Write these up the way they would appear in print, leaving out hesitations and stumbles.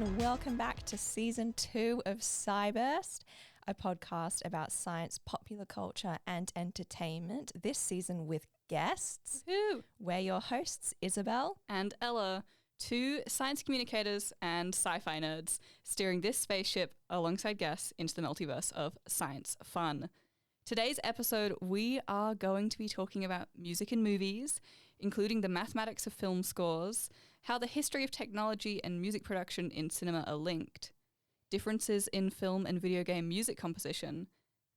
and welcome back to Season 2 of Cyburst, a podcast about science, popular culture and entertainment, this season with guests. Woo! We're your hosts, Isabel And Ella, two science communicators and sci-fi nerds, steering this spaceship alongside guests into the multiverse of science fun. Today's episode, we are going to be talking about music in movies, including the mathematics of film scores, how the history of technology and music production in cinema are linked, differences in film and video game music composition,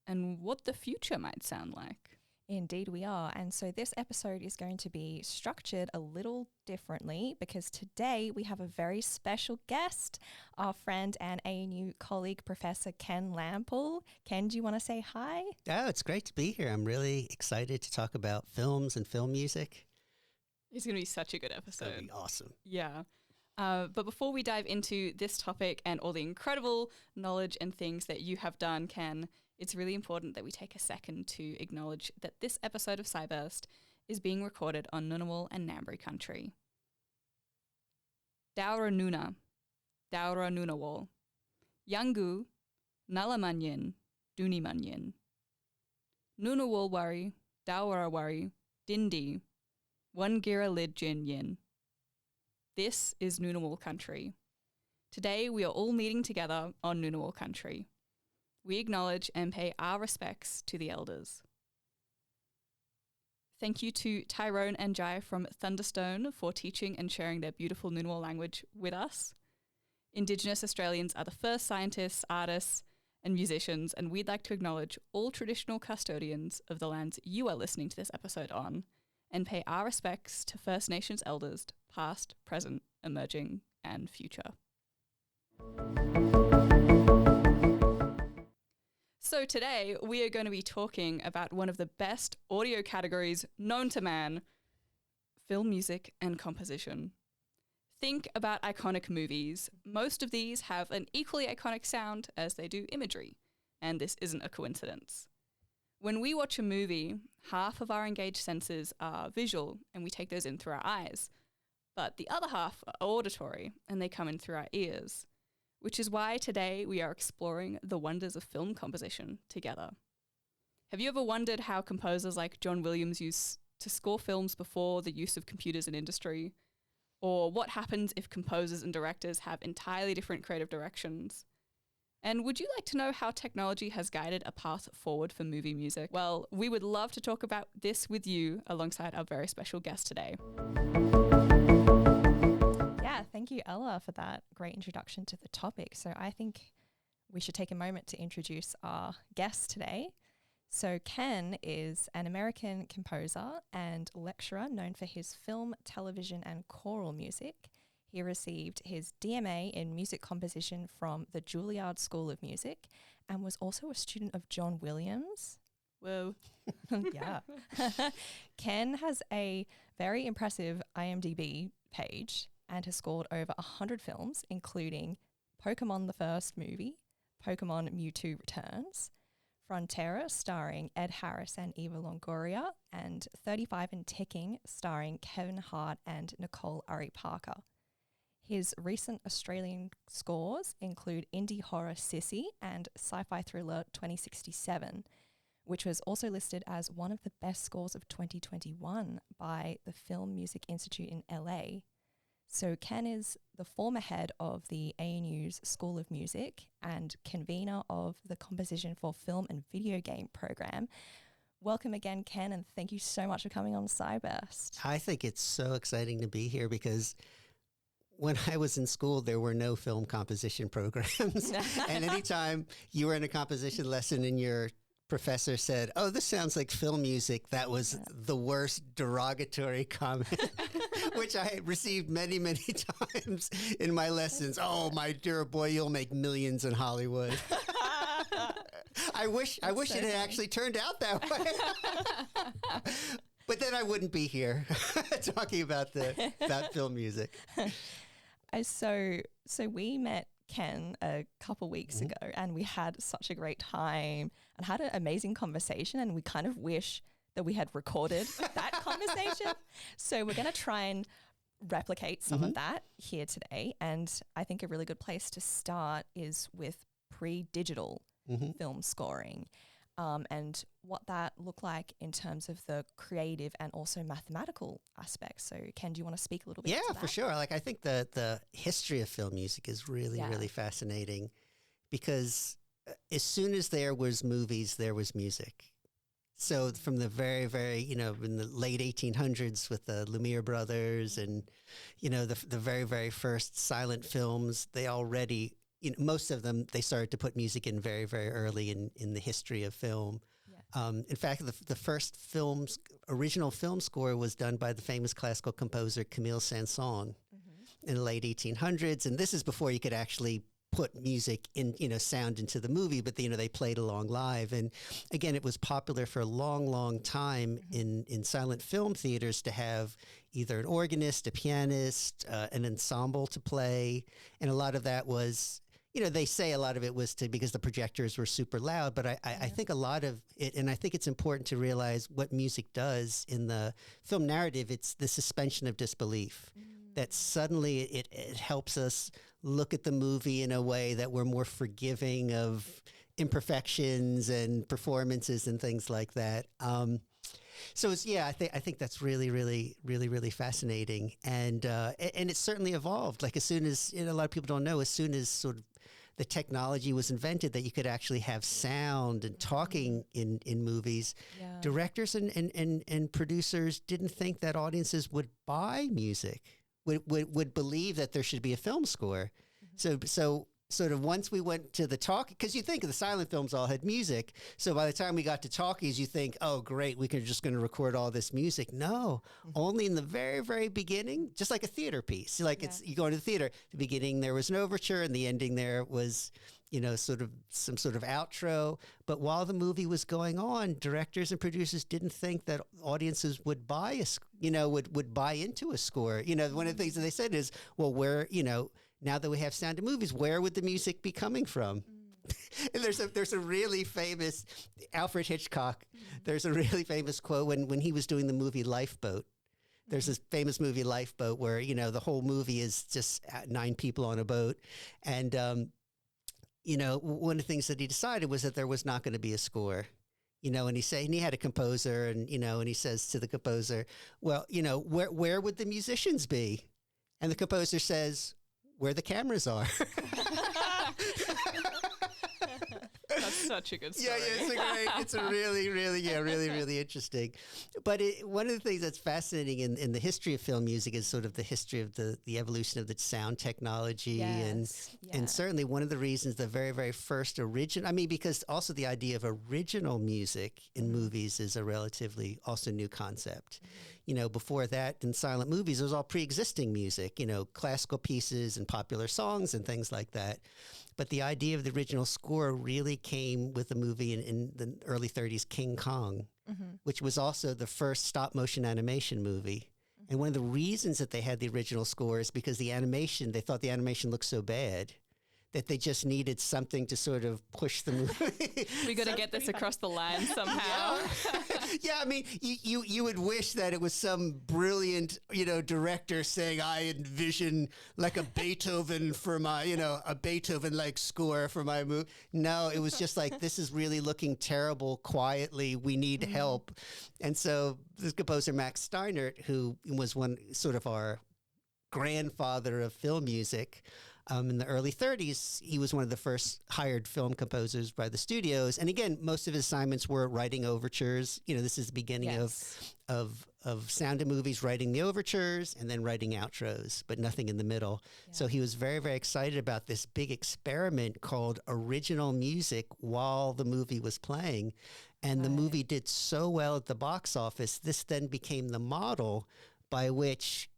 and what the future might sound like. Indeed we are. And so this episode is going to be structured a little differently because today we have a very special guest, our friend and ANU colleague, Professor Ken Lampl. Ken, do you want to say hi? Oh, it's great to be here. I'm really excited to talk about films and film music. It's going to be such a good episode. It's going to be awesome. Yeah. But before we dive into this topic and all the incredible knowledge and things that you have done, Ken, it's really important that we take a second to acknowledge that this episode of Cyburst is being recorded on Ngunnawal and Ngambri country. Daura Nuna, Daura Ngunnawal, Yangu, Nalamanyin, Dunimanyin, Ngunnawal Wari, Daura Wari, Dindi, Wangira Lid Jin Yin. This is Ngunnawal country. Today we are all meeting together on Ngunnawal country. We acknowledge and pay our respects to the elders. Thank you to Tyrone and Jai from Thunderstone for teaching and sharing their beautiful Ngunnawal language with us. Indigenous Australians are the first scientists, artists, and musicians, and we'd like to acknowledge all traditional custodians of the lands you are listening to this episode on, and pay our respects to First Nations elders, past, present, emerging, and future. So today, we are going to be talking about one of the best audio categories known to man, film music and composition. Think about iconic movies. Most of these have an equally iconic sound as they do imagery, and this isn't a coincidence. When we watch a movie, half of our engaged senses are visual, and we take those in through our eyes, but the other half are auditory, and they come in through our ears. Which is why today we are exploring the wonders of film composition together. Have you ever wondered how composers like John Williams used to score films before the use of computers in industry? Or what happens if composers and directors have entirely different creative directions? And would you like to know how technology has guided a path forward for movie music? Well, we would love to talk about this with you alongside our very special guest today. Yeah, thank you, Ella, for that great introduction to the topic. So I think we should take a moment to introduce our guest today. So Ken is an American composer and lecturer known for his film, television, and choral music. He received his DMA in music composition from the Juilliard School of Music and was also a student of John Williams. Whoa. Yeah. Ken has a very impressive IMDb page and has scored over 100 films, including Pokemon the First Movie, Pokemon Mewtwo Returns, Frontera starring Ed Harris and Eva Longoria, and 35 and Ticking starring Kevin Hart and Nicole Ari Parker. His recent Australian scores include indie horror Sissy and sci-fi thriller 2067, which was also listed as one of the best scores of 2021 by the Film Music Institute in LA. So Ken is the former head of the ANU's School of Music and convener of the Composition for Film and Video Game program. Welcome again, Ken, and thank you so much for coming on Cyburst. I think it's so exciting to be here because when I was in school, there were no film composition programs. And anytime you were in a composition lesson and your professor said, "Oh, this sounds like film music," that was the worst derogatory comment, which I received many, many times in my lessons. "Oh, my dear boy, you'll make millions in Hollywood." I wish it had actually turned out that way. But then I wouldn't be here talking about film music. So we met Ken a couple weeks ago and we had such a great time and had an amazing conversation, and we kind of wish that we had recorded that conversation. So we're going to try and replicate some of that here today. And I think a really good place to start is with pre-digital film scoring, and what that looked like in terms of the creative and also mathematical aspects. So Ken, do you want to speak a little bit to that? Yeah, for sure. Like, I think the history of film music is really, really fascinating, because as soon as there was movies, there was music. So from the very, very, in the late 1800s with the Lumiere brothers and, the very, very first silent films, they already, most of them, they started to put music in very, very early in the history of film. Yeah. In fact, the first original film score was done by the famous classical composer Camille Saint-Saëns in the late 1800s. And this is before you could actually put music in, sound into the movie, but they played along live. And again, it was popular for a long, long time in silent film theaters to have either an organist, a pianist, an ensemble to play. And a lot of that was, they say a lot of it was because the projectors were super loud, but I think a lot of it, and I think it's important to realize what music does in the film narrative, it's the suspension of disbelief. That suddenly it helps us look at the movie in a way that we're more forgiving of imperfections and performances and things like that. So I think that's really, really, really, really fascinating, and it certainly evolved. Like, as soon as, a lot of people don't know, as soon as sort of the technology was invented that you could actually have sound and talking in movies, directors and producers didn't think that audiences would buy music. Would believe that there should be a film score. So sort of once we went to the talk, because you think the silent films all had music. So by the time we got to talkies, you think, oh, great, we're just going to record all this music. No, only in the very, very beginning, just like a theater piece. Like you go into the theater, the beginning there was an overture and the ending there was, sort of some sort of outro. But while the movie was going on, directors and producers didn't think that audiences would buy would buy into a score. One of the things that they said is, well, where, now that we have sound in movies, where would the music be coming from? And there's a really famous Alfred Hitchcock. There's a really famous quote when he was doing the movie Lifeboat. There's this famous movie Lifeboat where, the whole movie is just 9 people on a boat. And, one of the things that he decided was that there was not going to be a score. And he had a composer and he says to the composer, well, where would the musicians be? And the composer says, where the cameras are. That's such a good story. It's a really, really, really interesting. But one of the things that's fascinating in the history of film music is sort of the history of the evolution of the sound technology. And certainly one of the reasons the very, very first because also the idea of original music in movies is a relatively also new concept. Before that in silent movies, it was all pre-existing music, classical pieces and popular songs and things like that. But the idea of the original score really came with the movie in the early 30s, King Kong, which was also the first stop-motion animation movie. And one of the reasons that they had the original score is because they thought the animation looked so bad that they just needed something to sort of push the movie. We got to get this across the line somehow. You would wish that it was some brilliant, director saying, I envision like a Beethoven for my, a Beethoven-like score for my movie. No, it was just like, this is really looking terrible quietly. We need help. And so this composer, Max Steinert, who was one sort of our grandfather of film music, in the early 30s, he was one of the first hired film composers by the studios. And again, most of his assignments were writing overtures. This is the beginning of sound in movies, writing the overtures and then writing outros, but nothing in the middle. Yeah. So he was very, very excited about this big experiment called original music while the movie was playing. And the movie did so well at the box office, this then became the model by which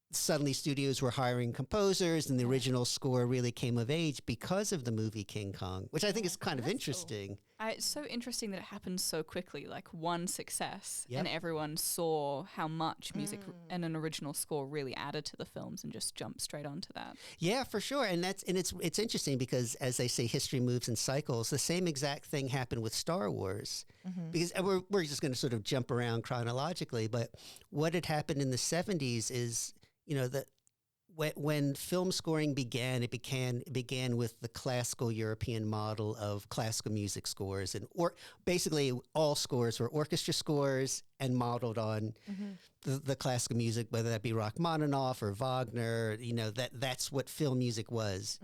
suddenly studios were hiring composers and the original score really came of age because of the movie King Kong, which I think is kind of interesting. Cool. It's so interesting that it happened so quickly, like one success, and everyone saw how much music and an original score really added to the films and just jumped straight onto that. Yeah, for sure. And it's interesting because, as they say, history moves in cycles. The same exact thing happened with Star Wars. Because we're just going to sort of jump around chronologically, but what had happened in the 70s is the when film scoring began, it began with the classical European model of classical music scores, and basically all scores were orchestra scores and modeled on the classical music, whether that be Rachmaninoff or Wagner. That's what film music was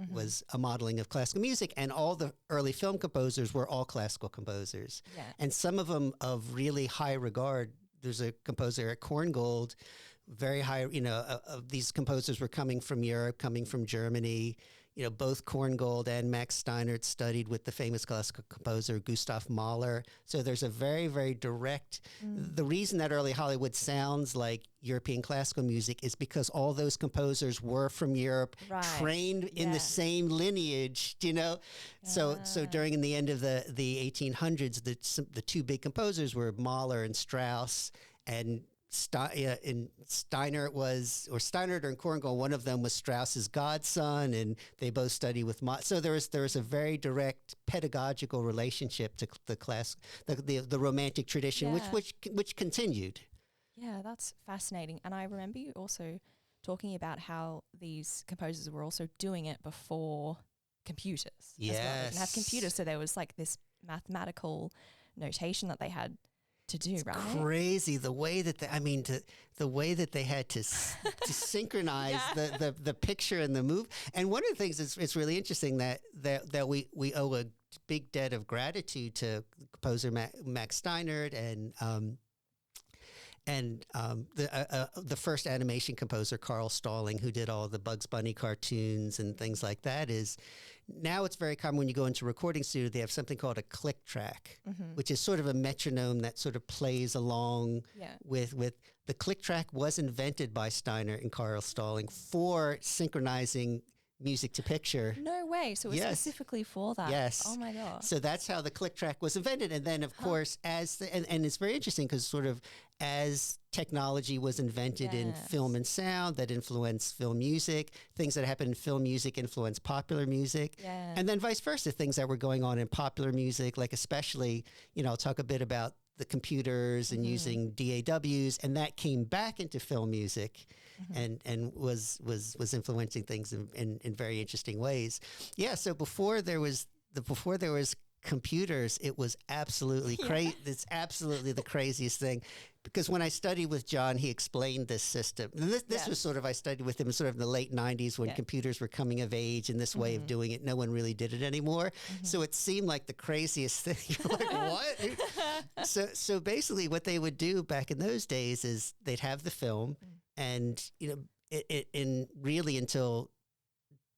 a modeling of classical music, and all the early film composers were all classical composers, and some of them of really high regard. There's a composer at Korngold, very high, these composers were coming from Europe, coming from Germany. Both Korngold and Max Steinert studied with the famous classical composer Gustav Mahler. So there's a very, very direct, the reason that early Hollywood sounds like European classical music is because all those composers were from Europe, trained in the same lineage, So during the end of the 1800s, the two big composers were Mahler and Strauss, and Steinert and Korngold, one of them was Strauss's godson, and they both studied with so there was a very direct pedagogical relationship to the Romantic tradition, which continued. Yeah, that's fascinating. And I remember you also talking about how these composers were also doing it before computers. Yes, as well. They didn't have computers, so there was like this mathematical notation that they had to do, it's right? Crazy the way that the way that they had to synchronize the picture and the move. And one of the things it's really interesting that we owe a big debt of gratitude to composer Max Steinert and the first animation composer Carl Stalling, who did all the Bugs Bunny cartoons and things like that. Is now it's very common when you go into a recording studio, they have something called a click track, which is sort of a metronome that sort of plays along with the click track was invented by Steiner and Carl Stalling for synchronizing music to picture. No way. So it was specifically for that. Yes. Oh my God. So that's how the click track was invented. And then of course, and it's very interesting because sort of as technology was invented in film and sound that influenced film music, things that happened in film music influenced popular music. Yeah. And then vice versa, things that were going on in popular music, like especially, I'll talk a bit about the computers and using DAWs, and that came back into film music. And was influencing things in very interesting ways. Yeah. So before there was computers, it was absolutely crazy. It's absolutely the craziest thing, because when I studied with John, he explained this system. And this was sort of, I studied with him sort of in the late 90s when computers were coming of age, and this way of doing it, no one really did it anymore. So it seemed like the craziest thing. You're like, what? So basically what they would do back in those days is they'd have the film, and in really until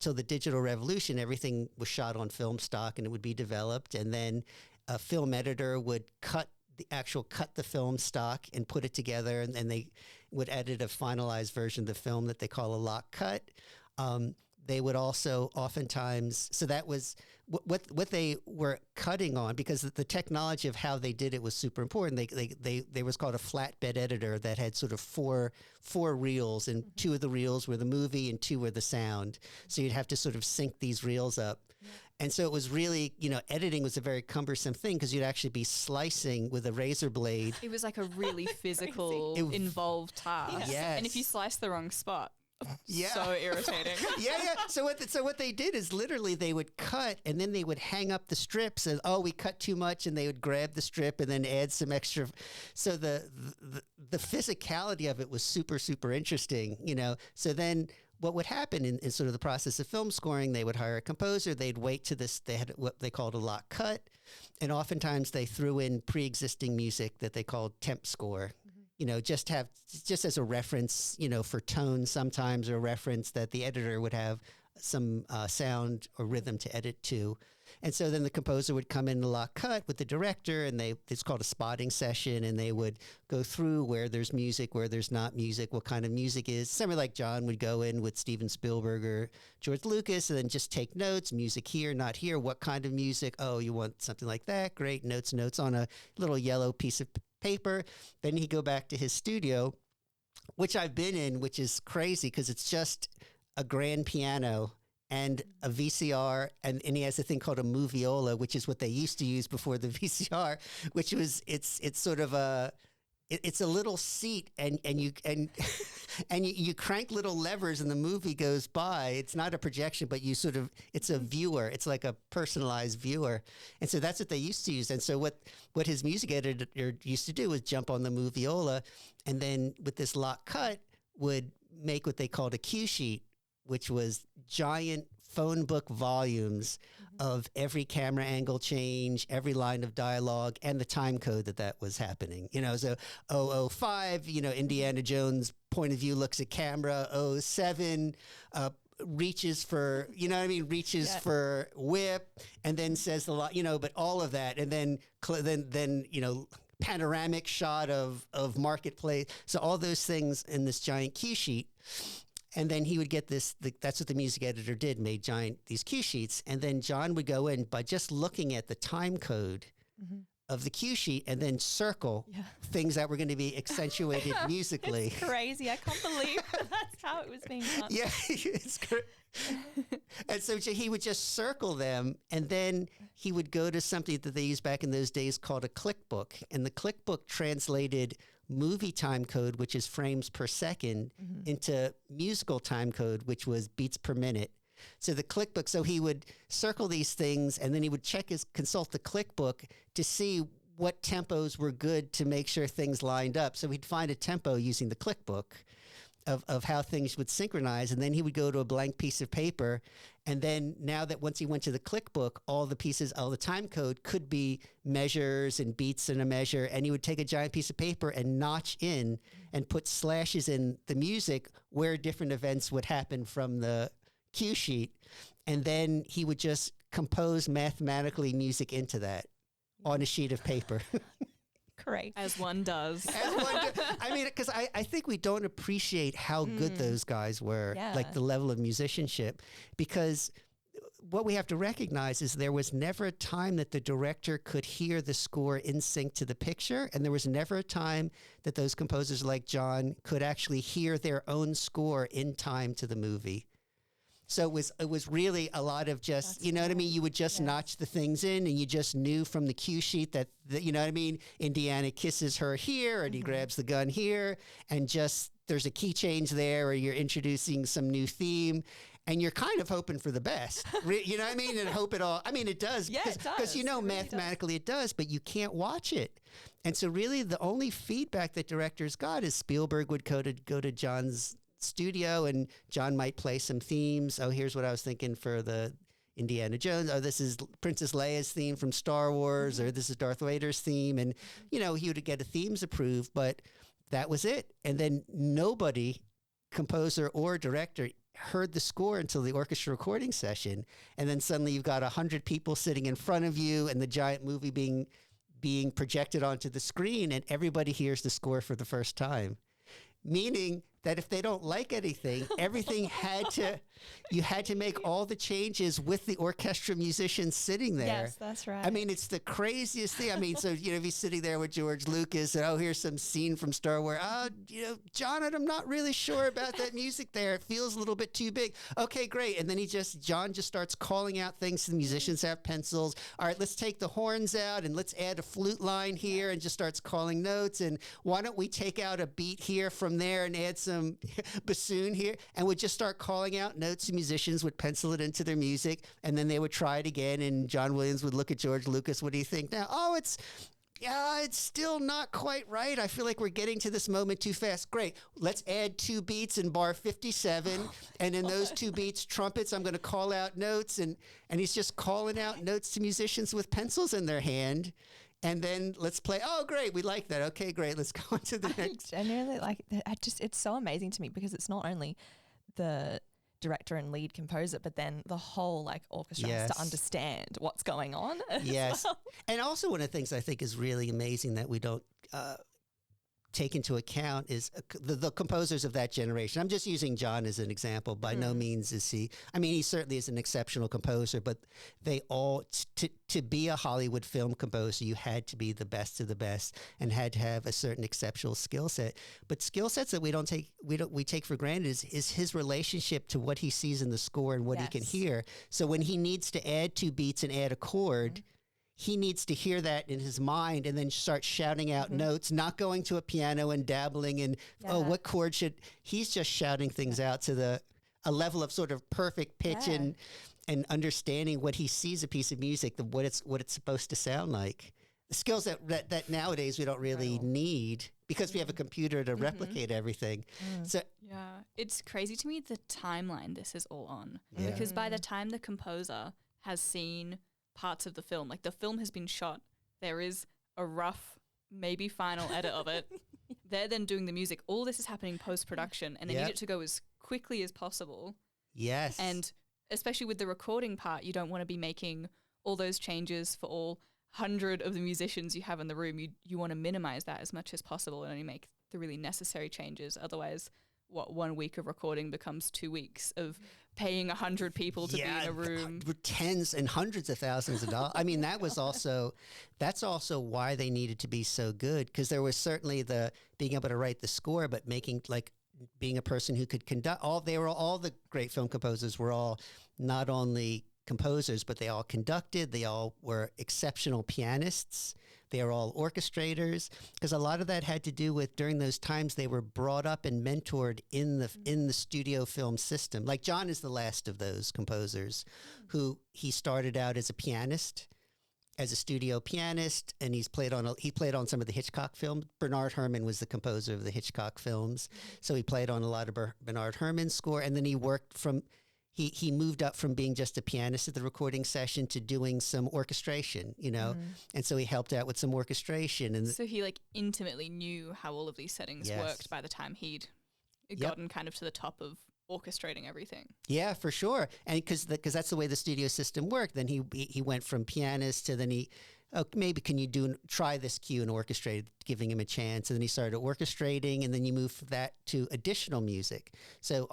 the digital revolution, everything was shot on film stock, and it would be developed, and then a film editor would cut the film stock and put it together, and then they would edit a finalized version of the film that they call a lock cut. They would also oftentimes, so that was what they were cutting on, because the technology of how they did it was super important. They was called a flatbed editor that had sort of four reels, and two of the reels were the movie and two were the sound. So you'd have to sort of sync these reels up. And so it was really, editing was a very cumbersome thing, because you'd actually be slicing with a razor blade. It was like a really physical, involved task. Yes. And if you slice the wrong spot, so irritating. So what they did is literally they would cut, and then they would hang up the strips, and we cut too much, and they would grab the strip and then add some extra. So the physicality of it was super, super interesting, So then what would happen in sort of the process of film scoring, they would hire a composer, they'd wait to this, they had what they called a lock cut, and oftentimes they threw in pre-existing music that they called temp score. Just as a reference, for tone sometimes, or a reference that the editor would have some sound or rhythm to edit to. And so then the composer would come in the lock cut with the director, and it's called a spotting session, and they would go through where there's music, where there's not music, what kind of music is. Somebody like John would go in with Steven Spielberg or George Lucas and then just take notes, music here, not here, what kind of music? Oh, you want something like that? Great, notes on a little yellow piece of paper. Then he'd go back to his studio, which I've been in, which is crazy because it's just a grand piano and a VCR, and he has a thing called a moviola, which is what they used to use before the VCR, which was it's sort of a it's a little seat, and you and you crank little levers, and the movie goes by. It's not a projection, but it's a viewer. It's like a personalized viewer, and so that's what they used to use. And so what his music editor used to do was jump on the moviola, and then with this lock cut would make what they called a cue sheet, which was giant phone book volumes of every camera angle change, every line of dialogue, and the time code that was happening. So 005, Indiana Jones point of view looks at camera. 07, reaches for, reaches for whip, and then says the lot, but all of that, and then panoramic shot of marketplace. So all those things in this giant cue sheet. And then he would get that's what the music editor did, made these cue sheets. And then John would go in by just looking at the time code of the cue sheet and then circle things that were going to be accentuated musically. It's crazy. I can't believe that's how it was being done. Yeah, it's great. And so he would just circle them, and then he would go to something that they used back in those days called a click book. And the click book translated movie time code, which is frames per second, into musical time code, which was beats per minute. So the click book, so he would circle these things, and then he would consult the click book to see what tempos were good to make sure things lined up. So he'd find a tempo using the click book of how things would synchronize, and then he would go to a blank piece of paper, and then once he went to the click book, all the time code could be measures and beats in a measure, and he would take a giant piece of paper and notch in and put slashes in the music where different events would happen from the cue sheet, and then he would just compose mathematically music into that on a sheet of paper. Great. As one does. I mean, because I think we don't appreciate how good those guys were, like the level of musicianship, because what we have to recognize is there was never a time that the director could hear the score in sync to the picture, and there was never a time that those composers like John could actually hear their own score in time to the movie. So it was really a lot of just, you know what I mean? You would just notch the things in, and you just knew from the cue sheet that you know what I mean? Indiana kisses her here, and he grabs the gun here, and just there's a key change there, or you're introducing some new theme, and you're kind of hoping for the best. You know what I mean? And hope it all, I mean, it does. Yeah, it does. Because mathematically it does, but you can't watch it. And so really the only feedback that directors got is Spielberg would go to John's studio, and John might play some themes. Oh, here's what I was thinking for the Indiana Jones. Oh, this is Princess Leia's theme from Star Wars, or this is Darth Vader's theme. And, he would get the themes approved, but that was it. And then nobody, composer or director, heard the score until the orchestra recording session. And then suddenly you've got 100 people sitting in front of you, and the giant movie being projected onto the screen, and everybody hears the score for the first time. Meaning that if they don't like anything, you had to make all the changes with the orchestra musicians sitting there. Yes, that's right. I mean, it's the craziest thing. I mean, so, if he's sitting there with George Lucas, and here's some scene from Star Wars. John, I'm not really sure about that music there. It feels a little bit too big. Okay, great. And then John just starts calling out things. The musicians have pencils. All right, let's take the horns out, and let's add a flute line here, and just starts calling notes. And why don't we take out a beat here from there and add some bassoon here, and would just start calling out notes. Musicians would pencil it into their music, and then they would try it again, and John Williams would look at George Lucas. What do you think now? Oh, it's still not quite right. I feel like we're getting to this moment too fast. Great. Let's add 2 beats in bar 57. And in those 2 beats, trumpets, I'm going to call out notes. And he's just calling out notes to musicians with pencils in their hand. And then let's play. Oh, great. We like that. Okay, great. Let's go on to the next. I genuinely it's so amazing to me, because it's not only the director and lead composer, but then the whole orchestra has to understand what's going on. Yes. Well. And also one of the things I think is really amazing that we don't take into account is the composers of that generation. I'm just using John as an example. By no means is he, he certainly is an exceptional composer, but they all, to be a Hollywood film composer, you had to be the best of the best and had to have a certain exceptional skill set. But skill sets that we take for granted is his relationship to what he sees in the score and what he can hear. So when he needs to add 2 beats and add a chord, he needs to hear that in his mind and then start shouting out notes, not going to a piano and dabbling in, oh, what chord should, he's just shouting things out to a level of sort of perfect pitch and understanding what he sees a piece of music, what it's supposed to sound like. The skills that nowadays we don't really need because we have a computer to replicate everything. So yeah, it's crazy to me the timeline this is all on. Because by the time the composer has seen parts of the film, like the film has been shot, there is a rough, maybe final edit of it. They're then doing the music. All this is happening post-production, and they need it to go as quickly as possible. Yes. And especially with the recording part, you don't want to be making all those changes for all 100 of the musicians you have in the room. You want to minimize that as much as possible and only make the really necessary changes. Otherwise, 1 week of recording becomes 2 weeks of paying 100 people to be in a room. Tens and hundreds of thousands of dollars. I mean, that's also why they needed to be so good, because there was certainly the being able to write the score, but being a person who could conduct all the great film composers were all not only composers, but they all conducted, they all were exceptional pianists. They are all orchestrators, because a lot of that had to do with during those times they were brought up and mentored in the studio film system. Like John is the last of those composers who he started out as a pianist, as a studio pianist, and he played on some of the Hitchcock films. Bernard Herrmann was the composer of the Hitchcock films, so he played on a lot of Bernard Herrmann's score, and then he worked from. He moved up from being just a pianist at the recording session to doing some orchestration, and so he helped out with some orchestration. And so he intimately knew how all of these settings worked by the time he'd gotten kind of to the top of orchestrating everything. Yeah, for sure. And because that's the way the studio system worked. Then he went from pianist to then maybe can you try this cue and orchestrate, giving him a chance. And then he started orchestrating, and then you move from that to additional music. So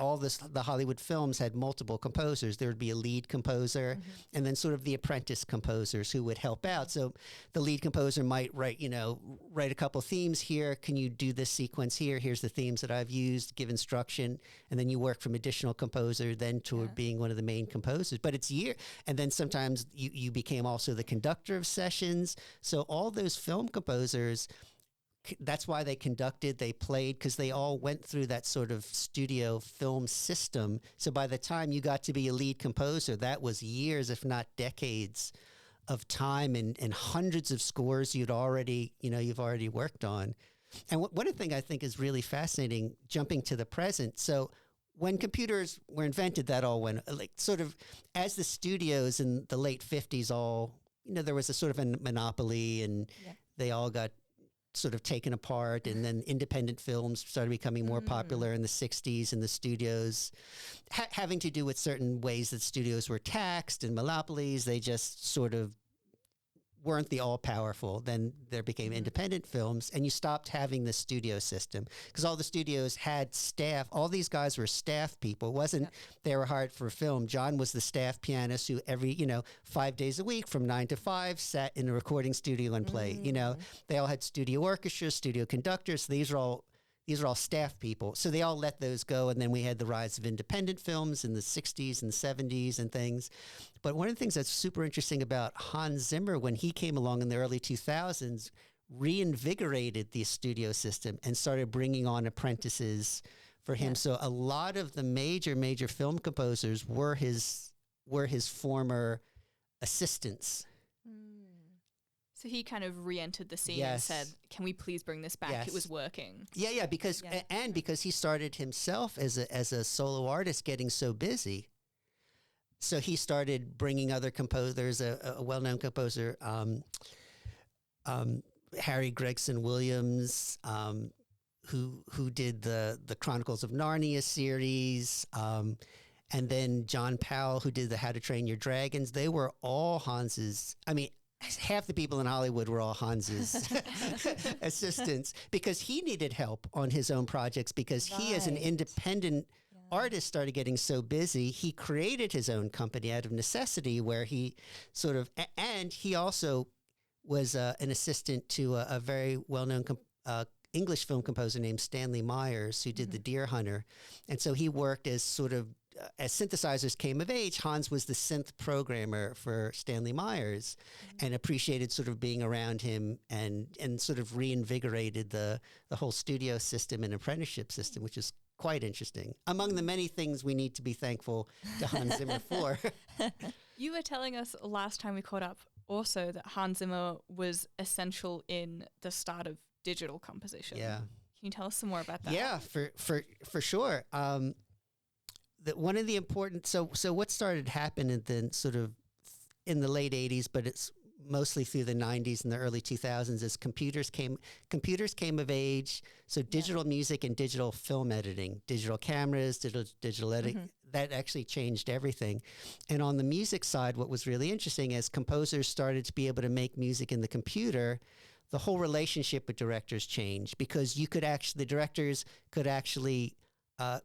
the Hollywood films had multiple composers. There would be a lead composer and then sort of the apprentice composers who would help out. So the lead composer might write a couple themes here. Can you do this sequence here? Here's the themes that I've used, give instruction. And then you work from additional composer then toward being one of the main composers. But it's and then sometimes you became also the conductor of sessions. So all those film composers, that's why they conducted, they played, because they all went through that sort of studio film system. So by the time you got to be a lead composer, that was years, if not decades, of time and hundreds of scores you've already worked on. And one thing I think is really fascinating, jumping to the present. So when computers were invented, that all went sort of as the studios in the late 50s all. There was a sort of a monopoly, and they all got sort of taken apart, and then independent films started becoming more popular in the 60s, and the studios having to do with certain ways that studios were taxed and monopolies. They just sort of weren't the all-powerful. Then there became independent films, and you stopped having the studio system because all the studios had staff. All these guys were staff people. It wasn't they were hired for film. John was the staff pianist who every 5 days a week from 9 to 5 sat in a recording studio and played. They all had studio orchestras, studio conductors. So these are all staff people. So they all let those go. And then we had the rise of independent films in the 60s and 70s and things. But one of the things that's super interesting about Hans Zimmer, when he came along in the early 2000s, reinvigorated the studio system and started bringing on apprentices for him. So a lot of the major film composers were his former assistants. So he kind of re-entered the scene and said, "Can we please bring this back? It was working." Yeah, because he started himself as a solo artist, getting so busy. So he started bringing other composers. A well-known composer, Harry Gregson Williams, who did the Chronicles of Narnia series, and then John Powell, who did the How to Train Your Dragons. They were all Hans's. I mean, half the people in Hollywood were all Hans's assistants because he needed help on his own projects because he, as an independent artist, started getting so busy. He created his own company out of necessity where he sort of, and he also was an assistant to a very well-known English film composer named Stanley Myers, who did The Deer Hunter. And so he worked as sort of as synthesizers came of age, Hans was the synth programmer for Stanley Myers, and appreciated sort of being around him, and sort of reinvigorated the whole studio system and apprenticeship system, which is quite interesting. Among the many things we need to be thankful to Hans Zimmer for. You were telling us last time we caught up also that Hans Zimmer was essential in the start of digital composition. Yeah. Can you tell us some more about that? Yeah, for sure. That one of the important, so what started happening then sort of in the late 80s, but it's mostly through the 90s and the early 2000s, is computers came of age. So digital music and digital film editing, digital cameras, digital editing, that actually changed everything. And on the music side, what was really interesting as composers started to be able to make music in the computer, the whole relationship with directors changed, because the directors could actually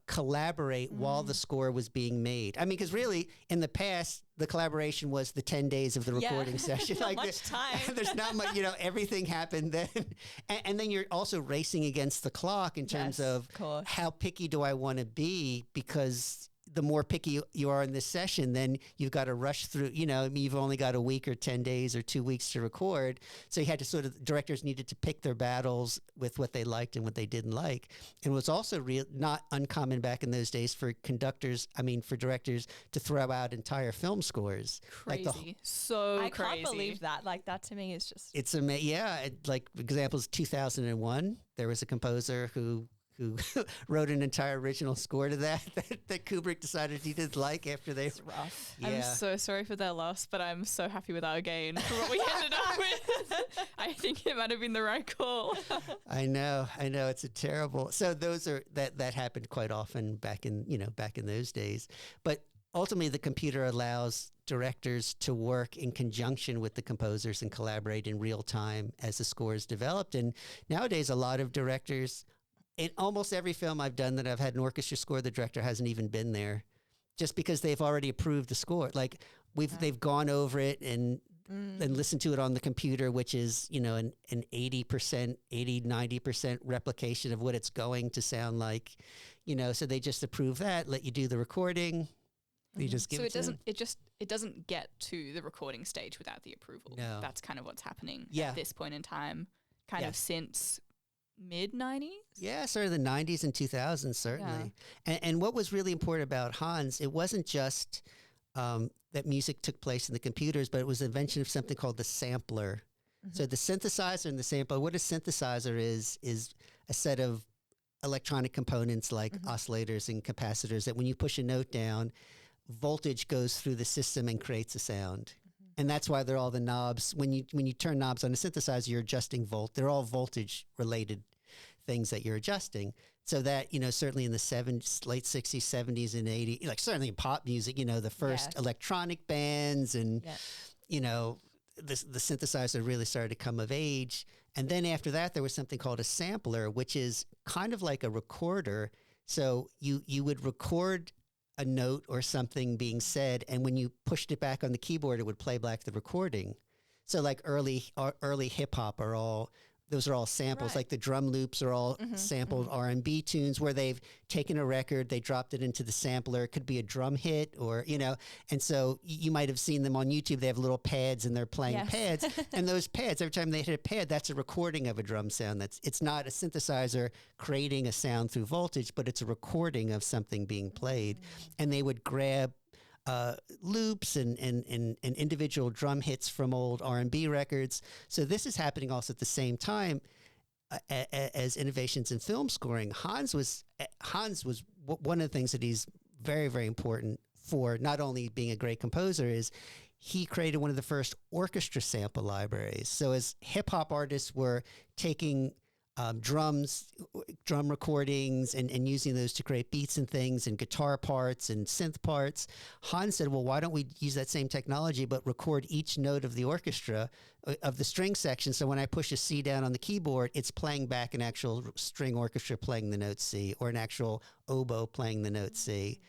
collaborate while the score was being made. I mean, because really, in the past, the collaboration was the 10 days of the recording session. Not much time. There's not much, everything happened then. And then you're also racing against the clock in terms of how picky do I want to be, because the more picky you are in this session, then you've got to rush through, you've only got a week or 10 days or 2 weeks to record. So you had to directors needed to pick their battles with what they liked and what they didn't like. And it was also not uncommon back in those days for directors to throw out entire film scores. Crazy. I can't believe that. Like, that to me is just... It's amazing. Yeah. Like, examples, 2001, there was a composer who wrote an entire original score to that Kubrick decided he didn't like after they... It's rough. Yeah. I'm so sorry for their loss, but I'm so happy with our gain for what we ended up with. I think it might have been the right call. I know. It's a terrible... So that happened quite often back in those days. But ultimately, the computer allows directors to work in conjunction with the composers and collaborate in real time as the score is developed. And nowadays, a lot of directors... In almost every film I've done that I've had an orchestra score, the director hasn't even been there, just because they've already approved the score. Like they've gone over it and listened to it on the computer, which is, an 90% replication of what it's going to sound like, so they just approve that, let you do the recording. You just give it doesn't get to the recording stage without the approval. No. That's kind of what's happening at this point in time, of since mid-90s? Yeah, sort of the 90s and 2000s, certainly. Yeah. And what was really important about Hans, it wasn't just that music took place in the computers, but it was the invention of something called the sampler. So the synthesizer and the sampler, what a synthesizer is a set of electronic components like oscillators and capacitors that when you push a note down, voltage goes through the system and creates a sound. And that's why they're all the knobs. When you turn knobs on a synthesizer, you're adjusting they're all voltage related things that you're adjusting. So that, certainly in the late 60s, 70s, and 80s, like certainly in pop music, the first electronic bands and, the synthesizer really started to come of age. And then after that, there was something called a sampler, which is kind of like a recorder. So you would record a note or something being said, and when you pushed it back on the keyboard, it would play back the recording. So like early hip hop those are all samples. Right. Like the drum loops are all sampled R&B tunes where they've taken a record, they dropped it into the sampler. It could be a drum hit or, and so you might have seen them on YouTube. They have little pads and they're playing pads. And those pads, every time they hit a pad, that's a recording of a drum sound. It's not a synthesizer creating a sound through voltage, but it's a recording of something being played. And they would grab loops and individual drum hits from old R&B records. So this is happening also at the same time as innovations in film scoring. Hans was one of the things that he's very, very important for, not only being a great composer, is he created one of the first orchestra sample libraries. So as hip hop artists were taking drum recordings and using those to create beats and things and guitar parts and synth parts, Hans said, well, why don't we use that same technology but record each note of the orchestra, of the string section, so when I push a C down on the keyboard, it's playing back an actual string orchestra playing the note C or an actual oboe playing the note C.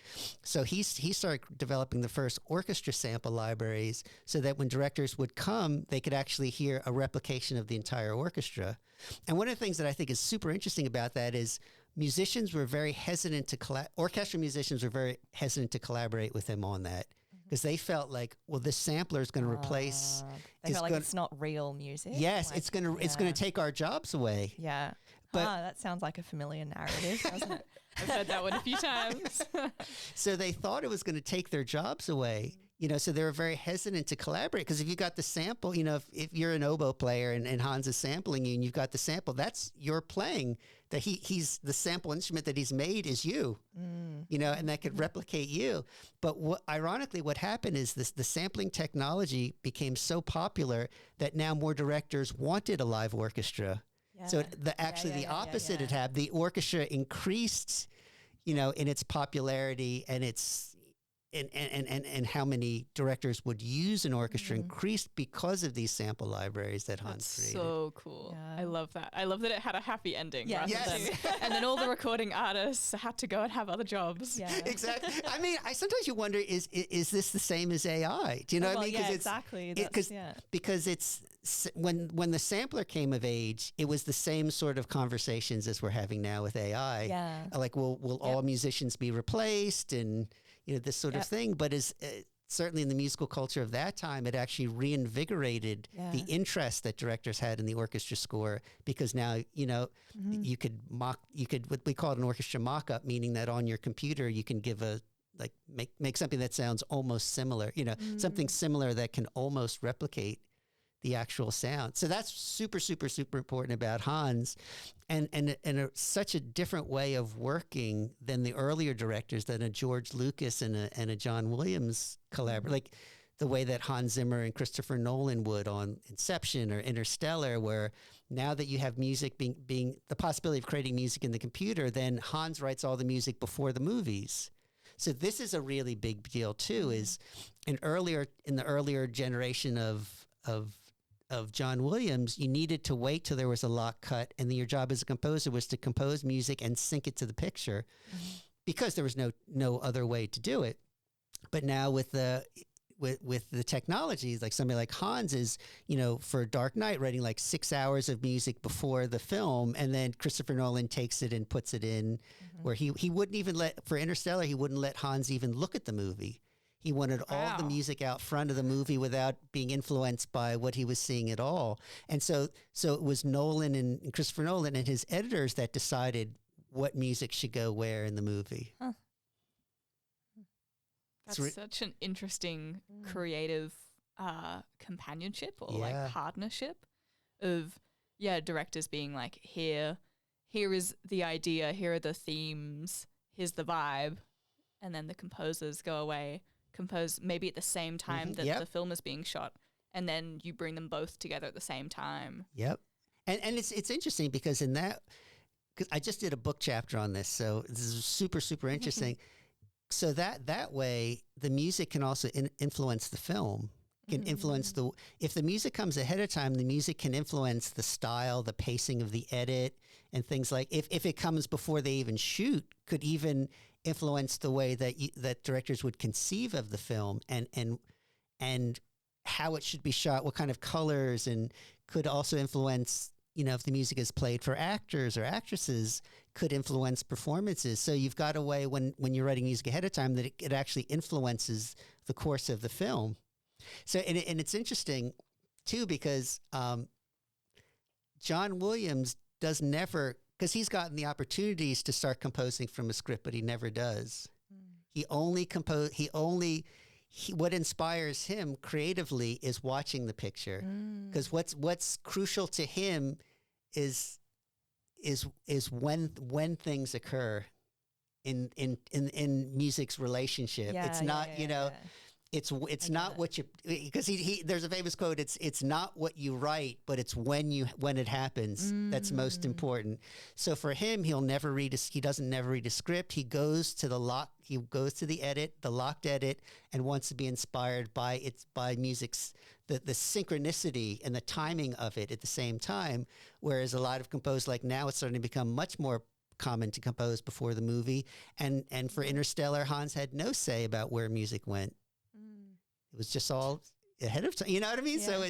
So he started developing the first orchestra sample libraries so that when directors would come, they could actually hear a replication of the entire orchestra. And one of the things that I think is super interesting about that is musicians were very hesitant to orchestral musicians were very hesitant to collaborate with him on that because they felt like, well, this sampler is going to replace. They felt like it's not real music. Yes, like, it's gonna take our jobs away. Yeah, but that sounds like a familiar narrative, doesn't it? I've heard that one a few times. So they thought it was going to take their jobs away. So they were very hesitant to collaborate because if you got the sample, if you're an oboe player and Hans is sampling you and you've got the sample, that's your playing. That he's the sample instrument that he's made is you, and that could replicate you. But ironically, what happened is the sampling technology became so popular that now more directors wanted a live orchestra. Yeah. So the opposite had happened. The orchestra increased, in its popularity and its and how many directors would use an orchestra increased because of these sample libraries that Hans created. So cool. Yeah. I love that. I love that it had a happy ending. Yeah. Yes. And then all the recording artists had to go and have other jobs. Yeah. Exactly. I mean, sometimes you wonder, is this the same as AI? Do you know what I mean? Yeah, exactly. Because it's when the sampler came of age, it was the same sort of conversations as we're having now with AI. Yeah. Like, will all musicians be replaced and this sort of thing? But certainly in the musical culture of that time, it actually reinvigorated the interest that directors had in the orchestra score because now, you could what we call it an orchestra mock-up, meaning that on your computer you can give make something that sounds almost similar, something similar that can almost replicate the actual sound. So that's super, super, super important about Hans and such a different way of working than the earlier directors, than a George Lucas and a John Williams collaborate, like the way that Hans Zimmer and Christopher Nolan would on Inception or Interstellar, where now that you have music being the possibility of creating music in the computer, then Hans writes all the music before the movies. So this is a really big deal too, is in the earlier generation of John Williams, you needed to wait till there was a lock cut, and then your job as a composer was to compose music and sync it to the picture, because there was no other way to do it. But now with the technologies, like somebody like Hans is, for Dark Knight writing like 6 hours of music before the film, and then Christopher Nolan takes it and puts it in where he wouldn't even for Interstellar, he wouldn't let Hans even look at the movie. He wanted all the music out front of the movie without being influenced by what he was seeing at all. And so it was Nolan and Christopher Nolan and his editors that decided what music should go where in the movie. Huh. That's such an interesting creative companionship or like partnership of directors being like, here is the idea, here are the themes, here's the vibe, and then the composers go away, compose maybe at the same time that the film is being shot, and then you bring them both together at the same time. Yep. And it's interesting because because I just did a book chapter on this, so this is super, super interesting. So that way the music can also influence the film, can influence if the music comes ahead of time, the music can influence the style, the pacing of the edit, and things like if it comes before they even shoot, could even influence the way that directors would conceive of the film and how it should be shot, what kind of colors, and could also influence, if the music is played for actors or actresses, could influence performances. So you've got a way when you're writing music ahead of time that it actually influences the course of the film. So and it's interesting too because John Williams does never, because he's gotten the opportunities to start composing from a script, but he never does. He only what inspires him creatively is watching the picture, because what's crucial to him is when things occur in music's relationship. It's not it's not what you, because he there's a famous quote, it's not what you write, but it's when it happens that's most important. So for him, he doesn't never read a script. He goes to the locked edit, and wants to be inspired by music's the synchronicity and the timing of it at the same time. Whereas a lot of composers, like now, it's starting to become much more common to compose before the movie. And for Interstellar, Hans had no say about where music went. It was just all ahead of time. You know what I mean? Yeah.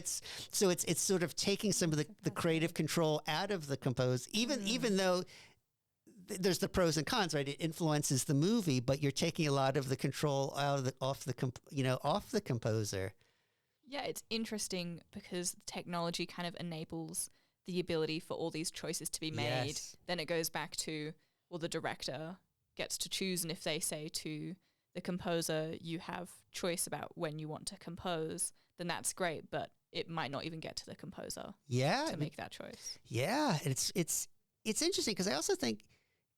So it's sort of taking some of the creative control out of the compose, even though there's the pros and cons, right? It influences the movie, but you're taking a lot of the control out of off the composer. Yeah, it's interesting because technology kind of enables the ability for all these choices to be made. Yes. Then it goes back to, well, the director gets to choose, and if they say to the composer, you have choice about when you want to compose, then that's great, but it might not even get to the composer to make that choice. Yeah, it's interesting because I also think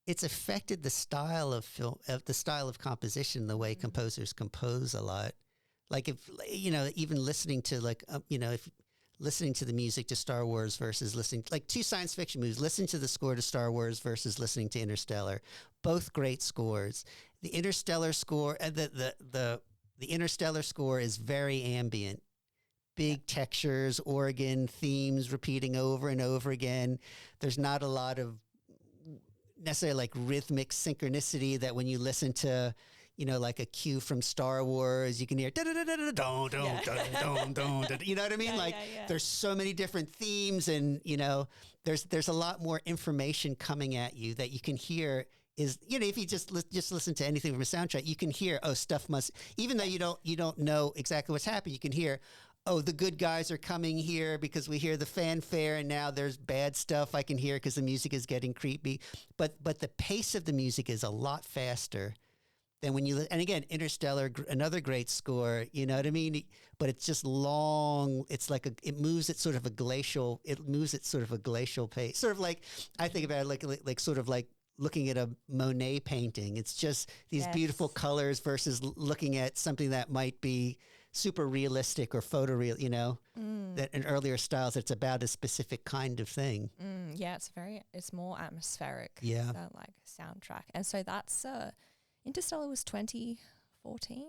it's affected the style of film, the style of composition, the way composers compose a lot. Like if even listening to if listening to the music to Star Wars versus listening like two science fiction movies, listen to the score to Star Wars versus listening to Interstellar, both great scores. The Interstellar score, the Interstellar score is very ambient. Big textures, organ themes repeating over and over again. There's not a lot of necessarily like rhythmic synchronicity that when you listen to, like a cue from Star Wars, you can hear da da da da da don don don don don. You know what I mean? There's so many different themes, and there's a lot more information coming at you that you can hear. Is if you just listen to anything from a soundtrack, you can hear stuff must, even though you don't know exactly what's happening, you can hear. Oh, the good guys are coming here because we hear the fanfare, and now there's bad stuff I can hear because the music is getting creepy. But the pace of the music is a lot faster than when you. And again, Interstellar, another great score. You know what I mean? But it's just long. It's like it moves at sort of a glacial. It moves at sort of a glacial pace. Sort of like I think about it like sort of like looking at a Monet painting. It's just these beautiful colors versus looking at something that might be super realistic or photoreal, that in earlier styles, it's about a specific kind of thing. Yeah, it's more atmospheric. Yeah. That like soundtrack. And so that's, Interstellar was 2014?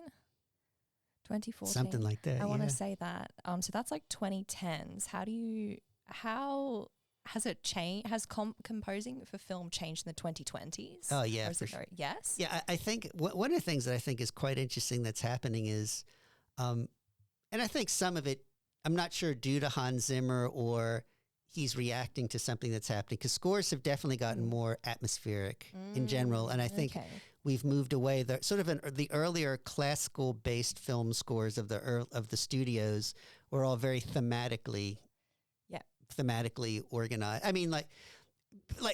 2014. Something like that. I want to say that. So that's like 2010s. How has it changed? Has composing for film changed in the 2020s? Oh, yeah. For sure. Yes? Yeah, I think one of the things that I think is quite interesting that's happening is, and I think some of it, I'm not sure due to Hans Zimmer or he's reacting to something that's happening, because scores have definitely gotten more atmospheric in general. And I think we've moved away. The earlier classical-based film scores of the studios were all very thematically organized. I mean, like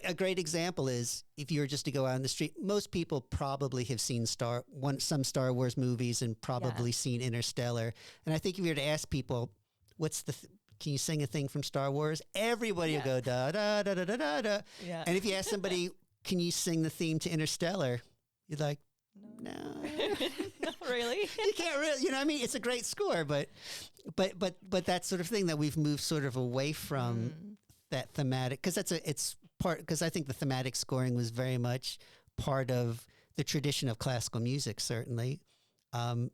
a great example is if you were just to go out on the street, most people probably have seen some Star Wars movies and probably seen Interstellar. And I think if you were to ask people, can you sing a thing from Star Wars? Everybody will go da da da da da da da. Yeah. And if you ask somebody, can you sing the theme to Interstellar? You're like, no. Not really. You can't really. You know what I mean? It's a great score, but that sort of thing that we've moved sort of away from that thematic, because I think the thematic scoring was very much part of the tradition of classical music, certainly, and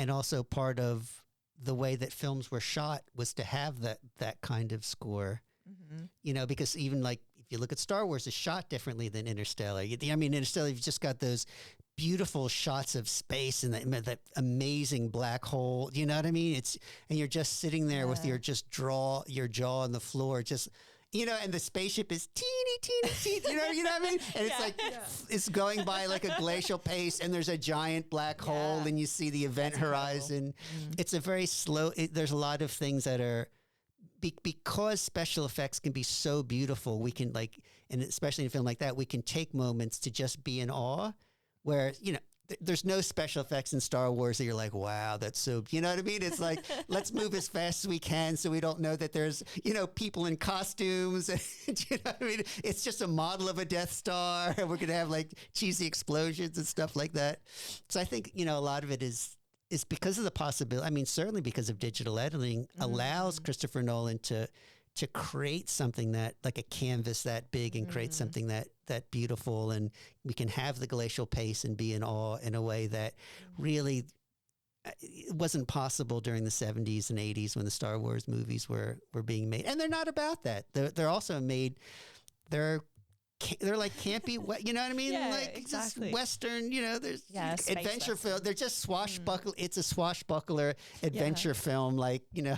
also part of the way that films were shot was to have that kind of score. Because even like if you look at Star Wars, it's shot differently than Interstellar. Interstellar, you've just got those beautiful shots of space and that amazing black hole. You know what I mean? And you're just sitting there with your jaw on the floor, just. And the spaceship is teeny. You know what I mean? And it's like it's going by like a glacial pace, and there's a giant black hole, and you see the event horizon. It's a very slow. There's a lot of things that are because special effects can be so beautiful. We can and especially in a film like that, we can take moments to just be in awe. Where there's no special effects in Star Wars that you're like, wow, that's so, you know what I mean? It's like, let's move as fast as we can so we don't know that there's, people in costumes. You know what I mean? It's just a model of a Death Star. And we're going to have like cheesy explosions and stuff like that. So I think, a lot of it is because of the possibility. Certainly because of digital editing allows Christopher Nolan to create something that like a canvas that big and create something that beautiful, and we can have the glacial pace and be in awe in a way that really it wasn't possible during the 70s and 80s when the Star Wars movies were being made. And they're not about that. They're also made, they're they're like campy, you know what I mean? Yeah, like exactly. just Western, you know, there's Space adventure film. Western. They're just swashbuckle. It's a swashbuckler adventure film, like, you know,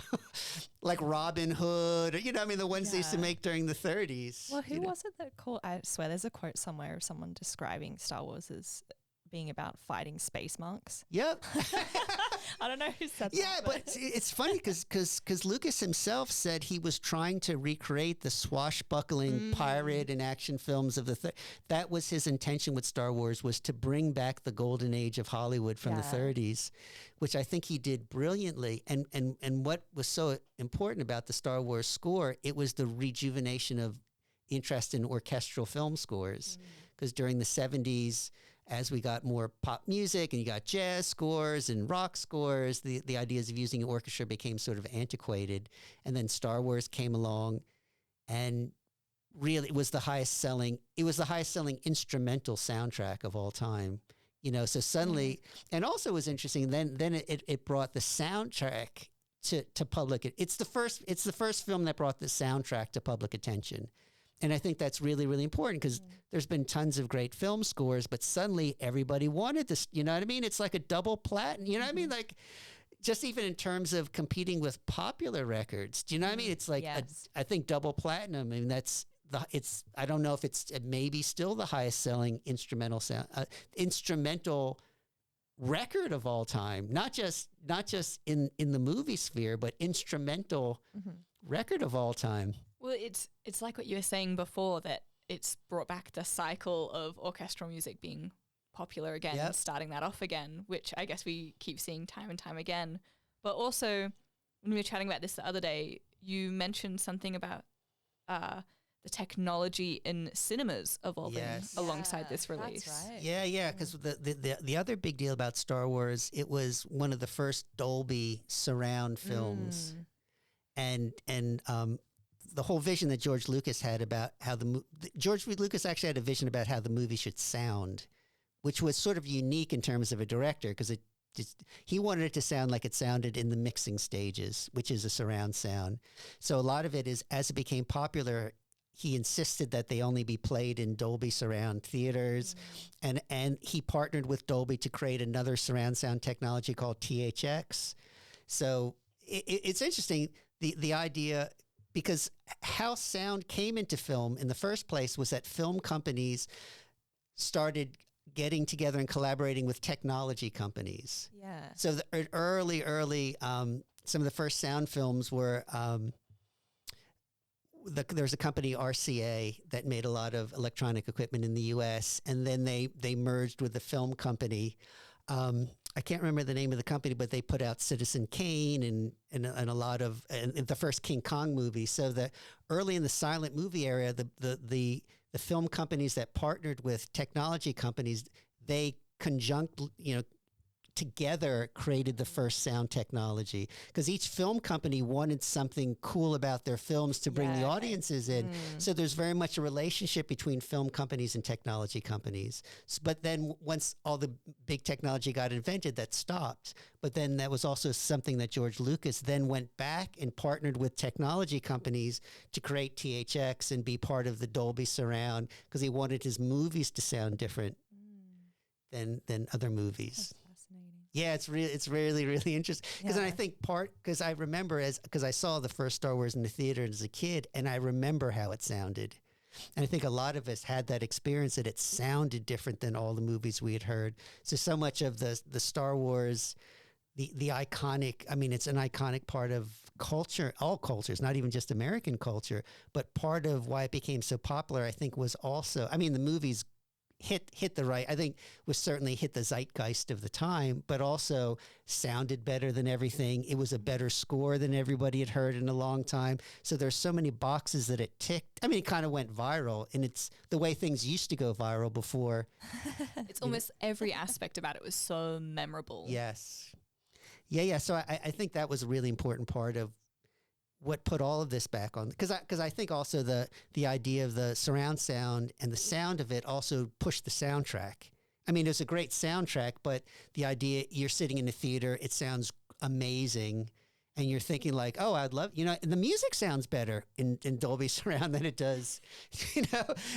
like Robin Hood, or, you know, I mean, the ones they used to make during the 30s. Well, who was it that called? I swear there's a quote somewhere of someone describing Star Wars as being about fighting space monks. Yep. I don't know who said that. Yeah, but it's funny because Lucas himself said he was trying to recreate the swashbuckling pirate and action films of that was his intention with Star Wars, was to bring back the golden age of Hollywood from the 30s, which I think he did brilliantly. And what was so important about the Star Wars score, it was the rejuvenation of interest in orchestral film scores, because during the 70s, as we got more pop music and you got jazz scores and rock scores, the ideas of using an orchestra became sort of antiquated. And then Star Wars came along, and really it was the highest selling instrumental soundtrack of all time. You know, so suddenly, and also it was interesting, then it brought the soundtrack to public. It's the first film that brought the soundtrack to public attention. And I think that's really, really important, because there's been tons of great film scores, but suddenly everybody wanted this. You know what I mean? It's like a double platinum. You know what I mean? Like, just even in terms of competing with popular records. Do you know what I mean? It's like, I think double platinum. I mean, I don't know if it's maybe still the highest selling instrumental record of all time. Not just in the movie sphere, but instrumental record of all time. Well, it's like what you were saying before, that it's brought back the cycle of orchestral music being popular again, and starting that off again, which I guess we keep seeing time and time again. But also, when we were chatting about this the other day, you mentioned something about the technology in cinemas evolving alongside this release. That's right. Yeah, because the other big deal about Star Wars, it was one of the first Dolby surround films, and the whole vision that George Lucas had about how George Lucas actually had a vision about how the movie should sound, which was sort of unique in terms of a director, because he wanted it to sound like it sounded in the mixing stages, which is a surround sound. So a lot of it is, as it became popular, he insisted that they only be played in Dolby surround theaters, and he partnered with Dolby to create another surround sound technology called THX. So it's interesting, the idea, because how sound came into film in the first place was that film companies started getting together and collaborating with technology companies. Yeah. So the early, some of the first sound films were, there's a company, RCA, that made a lot of electronic equipment in the U.S., and then they merged with a film company. I can't remember the name of the company, but they put out Citizen Kane and a lot of the first King Kong movie. So that early in the silent movie area, the film companies that partnered with technology companies, they together created the first sound technology, because each film company wanted something cool about their films to bring the audiences in. So there's very much a relationship between film companies and technology companies. But then once all the big technology got invented, that stopped. But then that was also something that George Lucas then went back and partnered with technology companies to create THX and be part of the Dolby surround, because he wanted his movies to sound different than other movies. Yeah, it's really, really interesting. Because I think because I remember because I saw the first Star Wars in the theater as a kid, and I remember how it sounded. And I think a lot of us had that experience, that it sounded different than all the movies we had heard. So much of the Star Wars, the iconic, I mean, it's an iconic part of culture, all cultures, not even just American culture, but part of why it became so popular, I think, was also, I mean, the movies hit the right, I think was certainly hit the zeitgeist of the time, but also sounded better than everything. It was a better score than everybody had heard in a long time. So there's so many boxes that it ticked. I mean, it kind of went viral, and it's the way things used to go viral before. It's almost every aspect about it was so memorable. Yes. Yeah. So I think that was a really important part of what put all of this back on, because I think also the idea of the surround sound and the sound of it also pushed the soundtrack. I mean, it's a great soundtrack, but the idea, you're sitting in the theater, it sounds amazing, and you're thinking like, oh, I'd love, and the music sounds better in Dolby Surround than it does,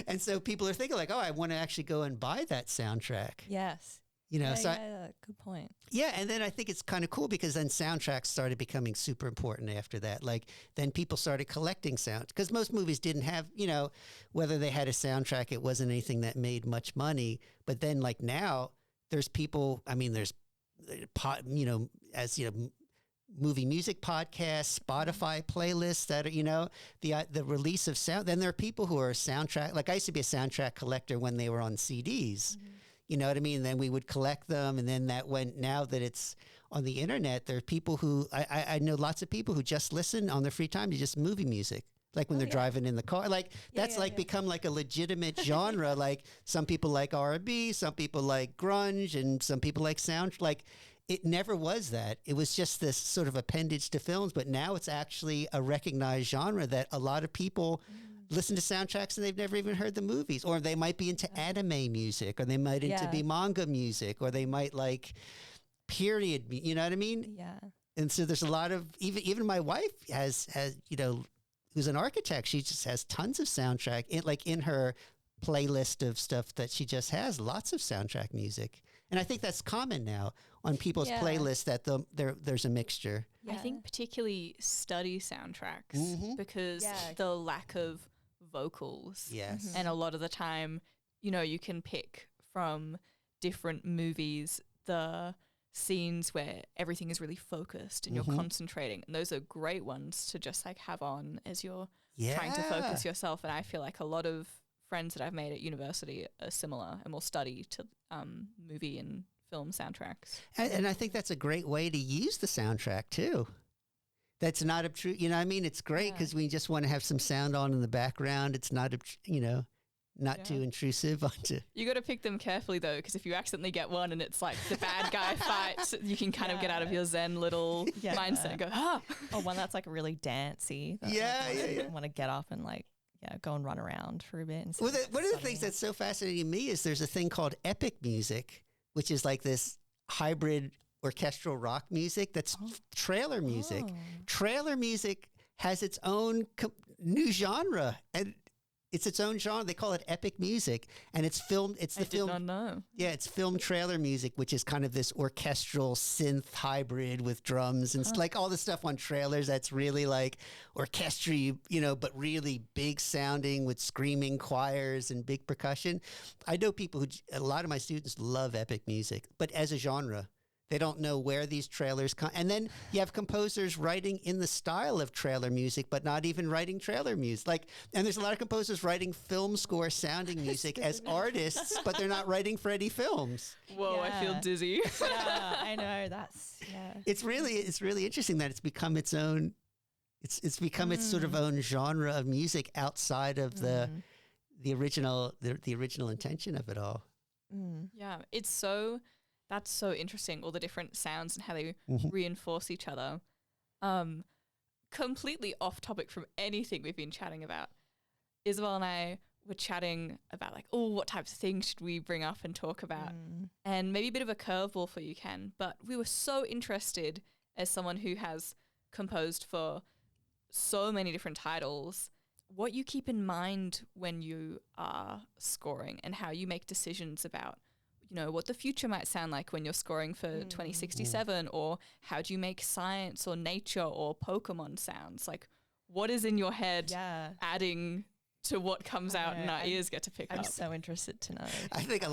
and so people are thinking like, oh, I want to actually go and buy that soundtrack. Yes. Good point. Yeah, and then I think it's kind of cool because then soundtracks started becoming super important after that. Like then people started collecting sound because most movies didn't have, whether they had a soundtrack, it wasn't anything that made much money. But then like now there's people, there's movie music podcasts, Spotify playlists that are, the release of sound. Then there are people who are soundtrack, like I used to be a soundtrack collector when they were on CDs. Mm-hmm. You know what I mean? Then we would collect them, and then that went. Now that it's on the internet, there are people who I know lots of people who just listen on their free time to just movie music, like when they're driving in the car. Like that's become like a legitimate genre. Like some people like R&B, some people like grunge, and some people like sound. Like it never was that. It was just this sort of appendage to films, but now it's actually a recognized genre that a lot of people listen to soundtracks and they've never even heard the movies, or they might be into anime music, or they might be manga music, or they might like period, you know what I mean? Yeah. And so there's a lot of, even my wife has, who's an architect, she just has tons of soundtrack in her playlist of stuff that she just has lots of soundtrack music. And I think that's common now on people's playlists that there's a mixture. Yeah. I think particularly study soundtracks because the lack of vocals. Yes. And a lot of the time, you can pick from different movies the scenes where everything is really focused and you're concentrating. And those are great ones to just like have on as you're trying to focus yourself. And I feel like a lot of friends that I've made at university are similar and will study to movie and film soundtracks. And I think that's a great way to use the soundtrack too. That's not obtrusive. You know what I mean? It's great because we just want to have some sound on in the background. It's not, not too intrusive onto. You got to pick them carefully though, because if you accidentally get one and it's like the bad guy fight, you can kind of get out of your Zen little mindset and go, or one that's like really dancey. Yeah. Want to get up and like, go and run around for a bit. One of the things that's so fascinating to me is there's a thing called epic music, which is like this hybrid orchestral rock music that's trailer music. Trailer music has its own new genre, and it's its own genre. They call it epic music, and it's filmed. I did not know. Yeah, it's film trailer music, which is kind of this orchestral synth hybrid with drums and like all the stuff on trailers that's really like orchestry, but really big sounding with screaming choirs and big percussion. I know a lot of my students love epic music, but as a genre. They don't know where these trailers come. And then you have composers writing in the style of trailer music, but not even writing trailer music. And there's a lot of composers writing film score sounding music as artists, but they're not writing for any films. Whoa, I feel dizzy. Yeah, I know. It's really interesting that it's become its own, it's become its sort of own genre of music outside of the original intention of it all. Yeah, that's so interesting, all the different sounds and how they reinforce each other. Completely off topic from anything we've been chatting about. Isabel and I were chatting about like, what types of things should we bring up and talk about? And maybe a bit of a curveball for you, Ken, but we were so interested as someone who has composed for so many different titles, what you keep in mind when you are scoring and how you make decisions about what the future might sound like when you're scoring for 2067, or how do you make science or nature or Pokemon sounds? Like, what is in your head adding to what comes out and our ears get to pick up? I'm so interested to know. I think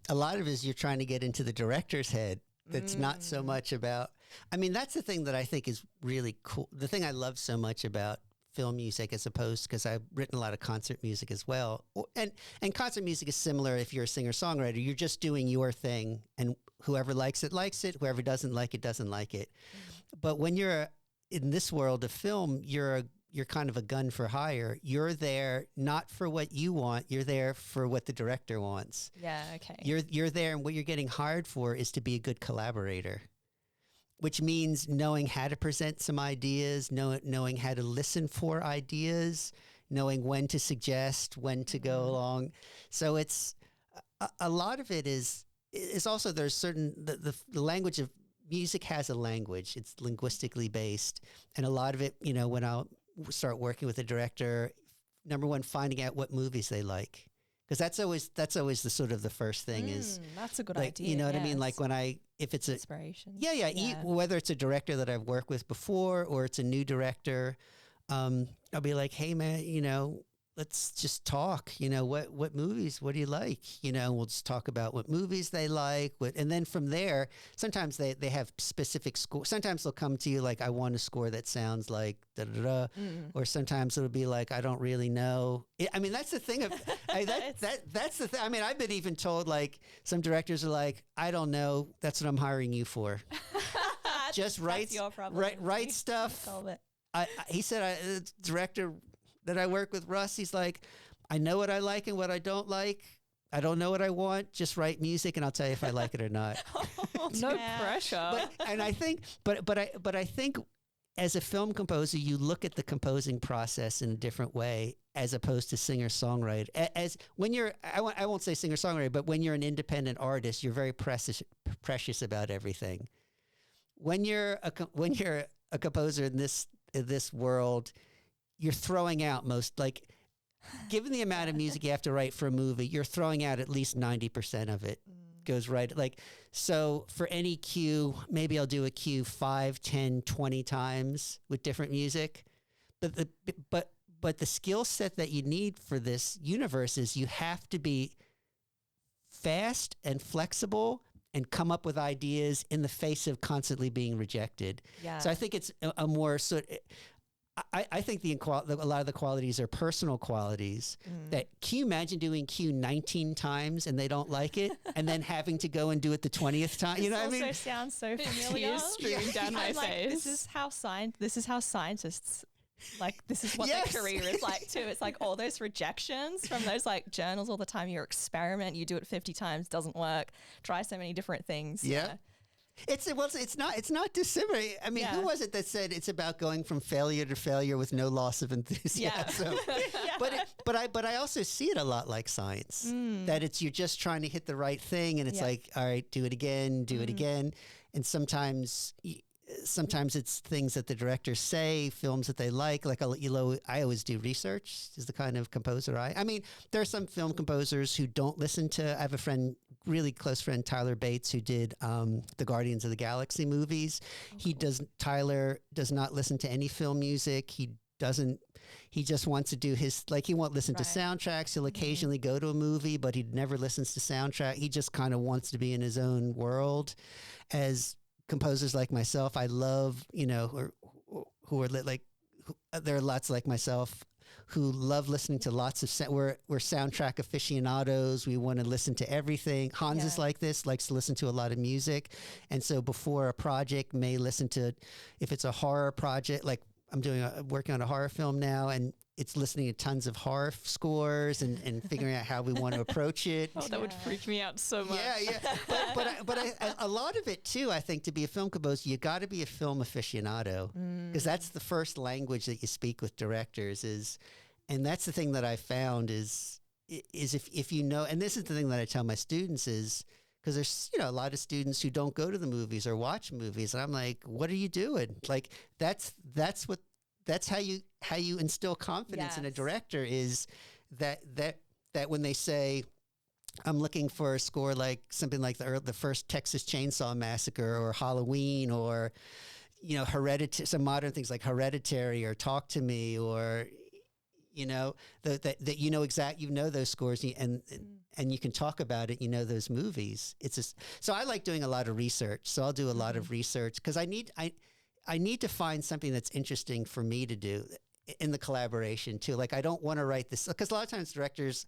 a lot of it is you're trying to get into the director's head. That's not so much about, that's the thing that I think is really cool. The thing I love so much about film music as opposed, because I've written a lot of concert music as well. And concert music is similar if you're a singer-songwriter. You're just doing your thing, and whoever likes it, likes it. Whoever doesn't like it, doesn't like it. But when you're in this world of film, you're kind of a gun for hire. You're there not for what you want. You're there for what the director wants. Yeah, okay. You're there, and what you're getting hired for is to be a good collaborator, which means knowing how to present some ideas, knowing how to listen for ideas, knowing when to suggest, when to go along. So it's a lot of it is also there's certain the language of music has a language. It's linguistically based. And a lot of it, you know, when I'll start working with a director, number one, finding out what movies they like. Because that's always the sort of the first thing is that's a good like, idea. you know what I mean? Like if it's inspiration. Whether it's a director that I've worked with before or it's a new director, I'll be like, hey man, you know, let's just talk, you know, what movies, what do you like? You know, we'll just talk about what movies they like. And then from there, sometimes they have specific score. Sometimes they'll come to you like, I want a score that sounds like da da da. Or sometimes it'll be like, I don't really know. I mean, that's the thing. That's the thing. I mean, I've been even told like some directors are like, I don't know. That's what I'm hiring you for. Just write stuff. He said, the director that I work with, Russ, he's like, I know what I like and what I don't like. I don't know what I want. Just write music and I'll tell you if I like it or not. No pressure. I think as a film composer, you look at the composing process in a different way as opposed to singer-songwriter. As when you're, I won't say singer-songwriter, but when you're an independent artist, you're very precious about everything. When you're a composer in this world, you're throwing out given the amount of music you have to write for a movie, you're throwing out at least 90% of it goes right. Like, so for any cue, maybe I'll do a cue 5, 10, 20 times with different music. But the skill set that you need for this universe is you have to be fast and flexible and come up with ideas in the face of constantly being rejected. Yeah. So I think it's a more sort of, I think a lot of the qualities are personal qualities. That can you imagine doing Q 19 times and they don't like it, and then having to go and do it the 20th time? You know what I mean? Also sounds so familiar. Tears streaming down my face. This is how scientists. Like, this is what their career is like too. It's like all those rejections from those like journals all the time. You experiment, you do it 50 times, doesn't work. Try so many different things. Yeah. It's not dissimilar. I mean, who was it that said it's about going from failure to failure with no loss of enthusiasm? Yeah. But I also see it a lot like science. That you're just trying to hit the right thing, and it's like, all right, do it again, and sometimes it's things that the directors say, films that they like. Like I always do research. Is the kind of composer I mean, there are some film composers who don't listen to. I have a friend, really close friend, Tyler Bates, who did the Guardians of the Galaxy movies. Tyler does not listen to any film music. He just wants to do he won't listen to soundtracks. He'll occasionally go to a movie, but he never listens to soundtrack. He just kind of wants to be in his own world. As composers like myself, I love, who are there are lots like myself who love listening to lots of we're soundtrack aficionados. We want to listen to everything. Hans is like this, likes to listen to a lot of music. And so before a project may listen to, if it's a horror project, like I'm working on a horror film now, and it's listening to tons of horror scores and figuring out how we want to approach it. Oh, that would freak me out so much. Yeah. But a lot of it too, I think, to be a film composer, you got to be a film aficionado, because that's the first language that you speak with directors and that's the thing that I found is if you know, and this is the thing that I tell my students is, because there's a lot of students who don't go to the movies or watch movies, and I'm like, what are you doing? Like that's how you instill confidence in a director, is that when they say, I'm looking for a score like something like the first Texas Chainsaw Massacre or Halloween, or Hereditary, some modern things like Hereditary or Talk to Me, or that you know those scores, and you can talk about it, those movies. It's just, so I like doing a lot of research. So I'll do a lot of research because I need to find something that's interesting for me to do in the collaboration too. Like, I don't want to write this, because a lot of times directors,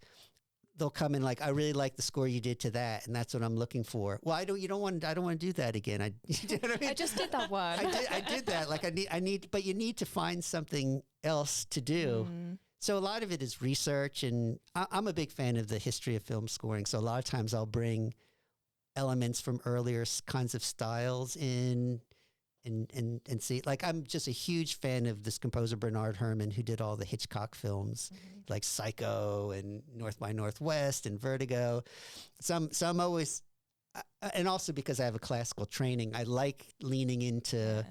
they'll come in like, I really like the score you did to that, and that's what I'm looking for. Well, I don't want to do that again. You know what I mean? I just did that one. I did that. Like I need, but you need to find something else to do. So a lot of it is research, and I'm a big fan of the history of film scoring. So a lot of times I'll bring elements from earlier kinds of styles in, and see, like, I'm just a huge fan of this composer Bernard Herrmann, who did all the Hitchcock films, like Psycho and North by Northwest and Vertigo. So I'm always and also because I have a classical training, I like leaning into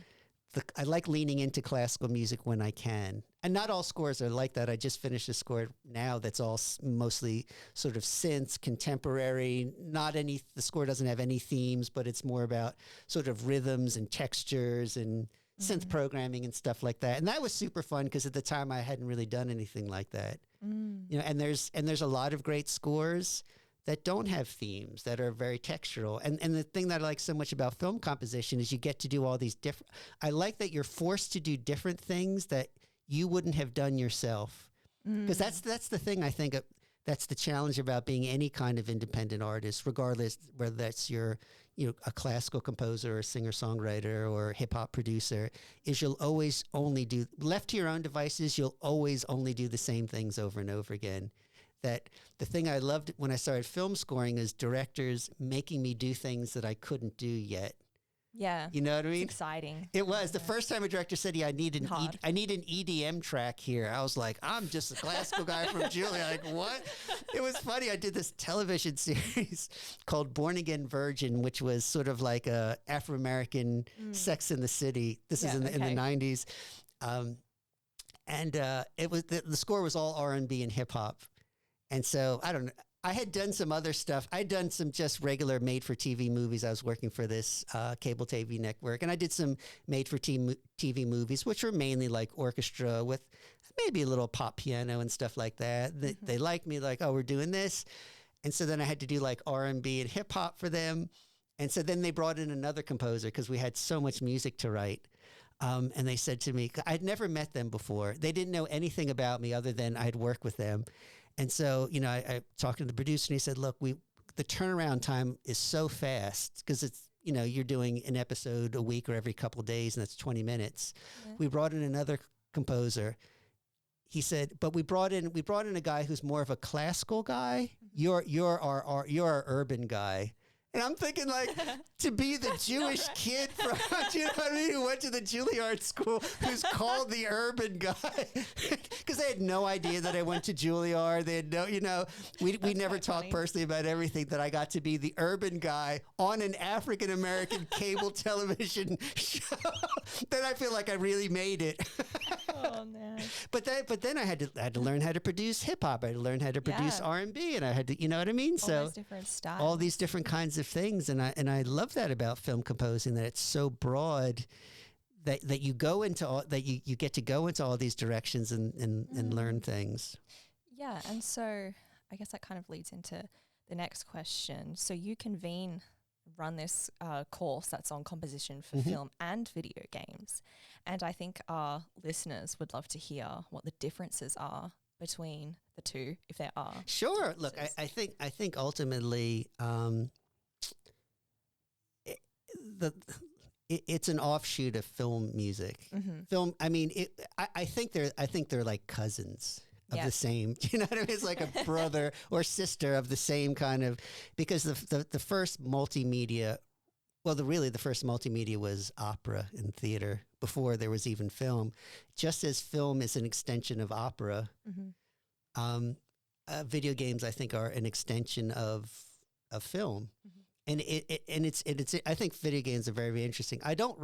classical music when I can. And not all scores are like that. I just finished a score now that's all mostly sort of synths, contemporary, the score doesn't have any themes, but it's more about sort of rhythms and textures and synth programming and stuff like that. And that was super fun because at the time I hadn't really done anything like that. You know, and there's a lot of great scores that don't have themes, that are very textural. And the thing that I like so much about film composition is you get to do all these different, I like that you're forced to do different things that you wouldn't have done yourself. Because that's the thing, I think, that's the challenge about being any kind of independent artist, regardless whether that's a classical composer or singer-songwriter or hip-hop producer, is you'll always only do, left to your own devices, you'll always only do the same things over and over again. That the thing I loved when I started film scoring is directors making me do things that I couldn't do yet. Yeah. You know what I mean? It's exciting. It was. The first time a director said, I need an EDM track here. I was like, I'm just a classical guy from Julia. Like, what? It was funny. I did this television series called Born Again Virgin, which was sort of like a Afro-American Sex in the City. This is in the 90s. It was the score was all R&B and hip hop. And so, I don't know. I had done some other stuff. I'd done some just regular made-for-TV movies. I was working for this cable TV network, and I did some made-for-TV movies, which were mainly like orchestra with maybe a little pop piano and stuff like that. They liked me, like, oh, we're doing this. And so then I had to do like R&B and hip-hop for them. And so then they brought in another composer because we had so much music to write. And they said to me, I'd never met them before. They didn't know anything about me other than I'd worked with them. And so, I talked to the producer and he said, look, the turnaround time is so fast because it's, you're doing an episode a week or every couple of days and that's 20 minutes. Yeah. We brought in another composer. He said, but we brought in a guy who's more of a classical guy. You're our urban guy. And I'm thinking, like, to be the Jewish kid from, you know what I mean, who went to the Juilliard school, who's called the urban guy, because they had no idea that I went to Juilliard. They had we never talked personally about everything, that I got to be the urban guy on an African-American cable television show. Then I feel like I really made it. Oh, no. But then I had to learn how to produce hip hop. I had to learn how to produce R&B, and I had to, you know what I mean? All those different styles. All these different kinds of things, and I love that about film composing, that it's so broad that you go into all that you get to go into all these directions and learn things. Yeah, and so I guess that kind of leads into the next question. So you run this course that's on composition for film and video games, and I think our listeners would love to hear what the differences are between the two, if there are. Sure. Look, I think ultimately it's an offshoot of film music. Film. I mean, I think they're like cousins of the same. You know what I mean? It's like a brother or sister of the same kind of. Because the first multimedia, the first multimedia was opera in theater before there was even film. Just as film is an extension of opera, video games, I think, are an extension of film. And it's I think video games are very, very interesting. I don't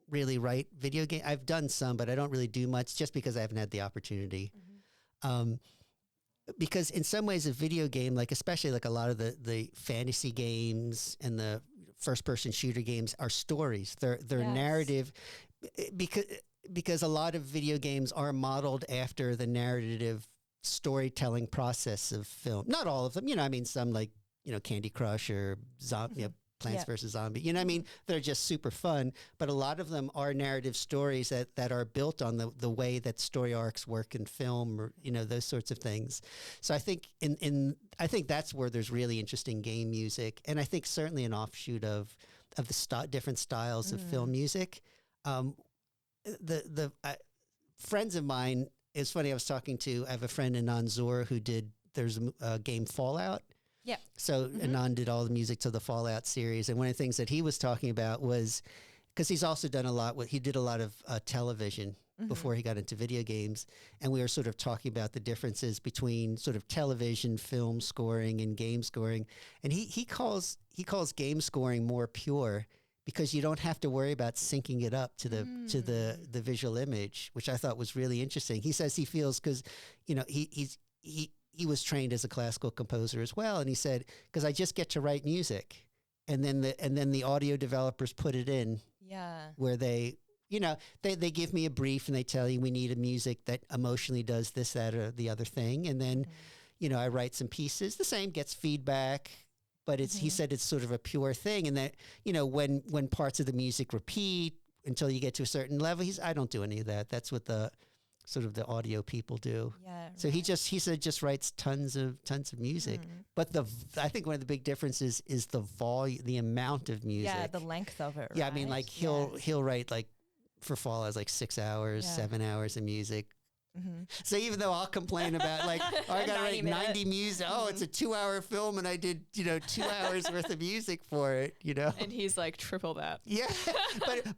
really write video game. I've done some, but I don't really do much just because I haven't had the opportunity. Because in some ways a video game, like especially like a lot of the fantasy games and the first person shooter games, are stories. They're narrative, because a lot of video games are modeled after the narrative storytelling process of film. Not all of them, I mean, some like, Candy Crush or Plants vs. Zombie. You know what I mean? They're just super fun, but a lot of them are narrative stories that are built on the way that story arcs work in film, or those sorts of things. So I think I think that's where there's really interesting game music, and I think certainly an offshoot of the different styles of film music. The friends of mine. It's funny. I have a friend in Anzor who there's a game Fallout. Yeah. So Anand did all the music to the Fallout series, and one of the things that he was talking about was, because he's also done he did a lot of television before he got into video games. And we were sort of talking about the differences between sort of television, film scoring, and game scoring. And he calls game scoring more pure because you don't have to worry about syncing it up to the visual image, which I thought was really interesting. He says he feels because, you know, he was trained as a classical composer as well, and he said, because I just get to write music, and then the audio developers put it in, where they, you know, they give me a brief and they tell you we need a music that emotionally does this, that, or the other thing, and then, you know, I write some pieces. The same gets feedback, but it's he said it's sort of a pure thing, and that, you know, when parts of the music repeat until you get to a certain level, I don't do any of that. That's what the sort of the audio people do. Yeah. So he said just writes tons of music. But I think one of the big differences is the volume, the amount of music. Yeah, the length of it. Yeah, right? I mean, like he'll write like for Fallout like 6 hours, 7 hours of music. So even though I'll complain about like, oh, I got to write 90 music. Oh, it's a 2-hour film and I did, you know, 2 hours worth of music for it, you know. And he's like triple that. Yeah.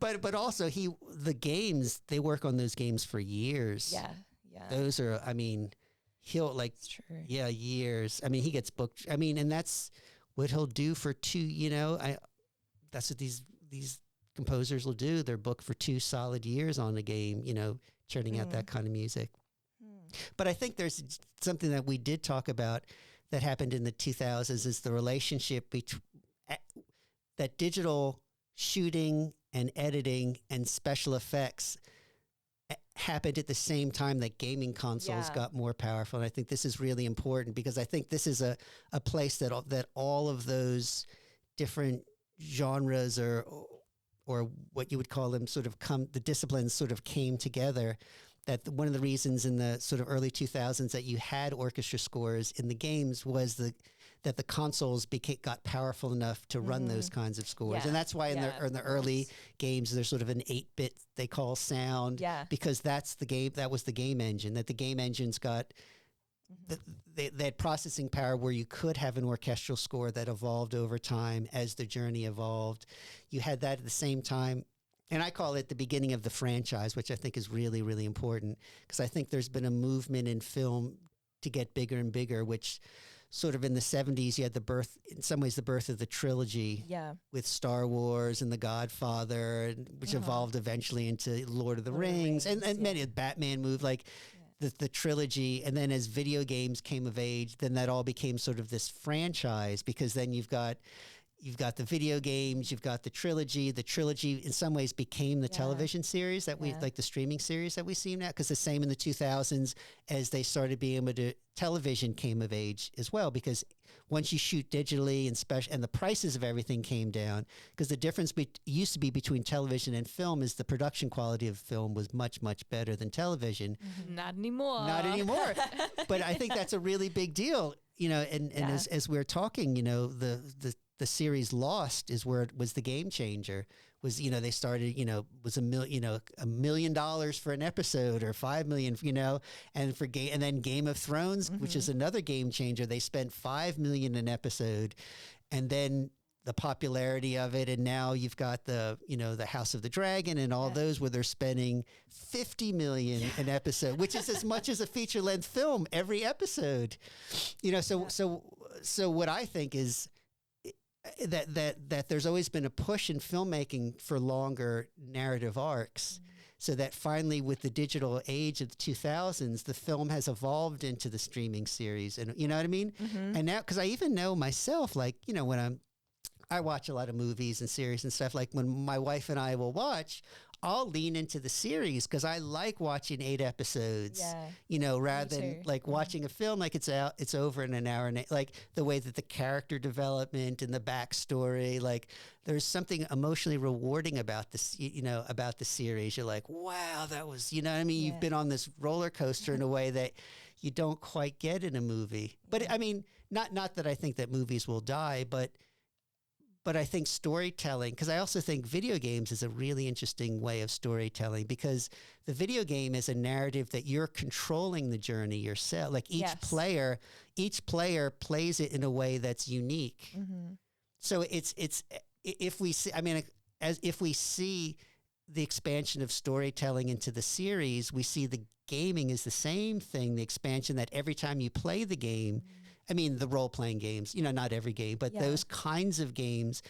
but also the games, they work on those games for years. Yeah. Yeah. Those are, I mean, he'll like, years. I mean, he gets booked. I mean, and that's what he'll do for 2, you know, that's what these composers will do. They're booked for 2 solid years on a game, you know, churning out that kind of music. But I think there's something that we did talk about that happened in the 2000s is the relationship between that digital shooting and editing and special effects happened at the same time that gaming consoles got more powerful. And I think this is really important because I think this is a place that all of those different genres or what you would call them the disciplines sort of came together. That one of the reasons in the sort of early 2000s that you had orchestra scores in the games was that the consoles got powerful enough to run those kinds of scores. And that's why in the early games, there's sort of an 8-bit they call sound, because that was the game engine, that the game engines got, they had processing power where you could have an orchestral score that evolved over time as the journey evolved. You had that at the same time. And I call it the beginning of the franchise, which I think is really, really important because I think there's been a movement in film to get bigger and bigger, which sort of in the 70s, you had in some ways, the birth of the trilogy with Star Wars and The Godfather, which evolved eventually into Lord of the Rings. And many of Batman moved like the trilogy. And then as video games came of age, then that all became sort of this franchise because then you've got the video games, you've got the trilogy. The trilogy in some ways became the television series that we like the streaming series that we see now. Because the same in the 2000s as they started being able to, television came of age as well. Because once you shoot digitally and the prices of everything came down, because the difference used to be between television and film is the production quality of film was much, much better than television. Not anymore. Not anymore. But I think that's a really big deal, you know, and as we're talking, you know, the series Lost is where it was the game changer. Was, you know, they started, you know, was $1 million for an episode or 5 million, you know, and then Game of Thrones, which is another game changer. They spent 5 million an episode, and then the popularity of it, and now you've got the House of the Dragon and all those where they're spending 50 million an episode, which is as much as a feature length film every episode, you know. So what I think is that there's always been a push in filmmaking for longer narrative arcs, so that finally with the digital age of the 2000s, the film has evolved into the streaming series, and you know what I mean. And now, because I even know myself, like, you know, when I watch a lot of movies and series and stuff, like when my wife and I will watch, I'll lean into the series because I like watching 8 episodes, you know, rather than like watching a film like it's over in an hour, and like the way that the character development and the backstory, like there's something emotionally rewarding about this, you know, about the series. You're like, wow, that was, you know what I mean? You've been on this roller coaster in a way that you don't quite get in a movie. But I mean, not that I think that movies will die, but I think storytelling, because I also think video games is a really interesting way of storytelling, because the video game is a narrative that you're controlling the journey yourself. Like each player plays it in a way that's unique. So it's if we see, I mean, as if we see the expansion of storytelling into the series, we see the gaming is the same thing, the expansion that every time you play the game, I mean, the role-playing games, not every game, but those kinds of games,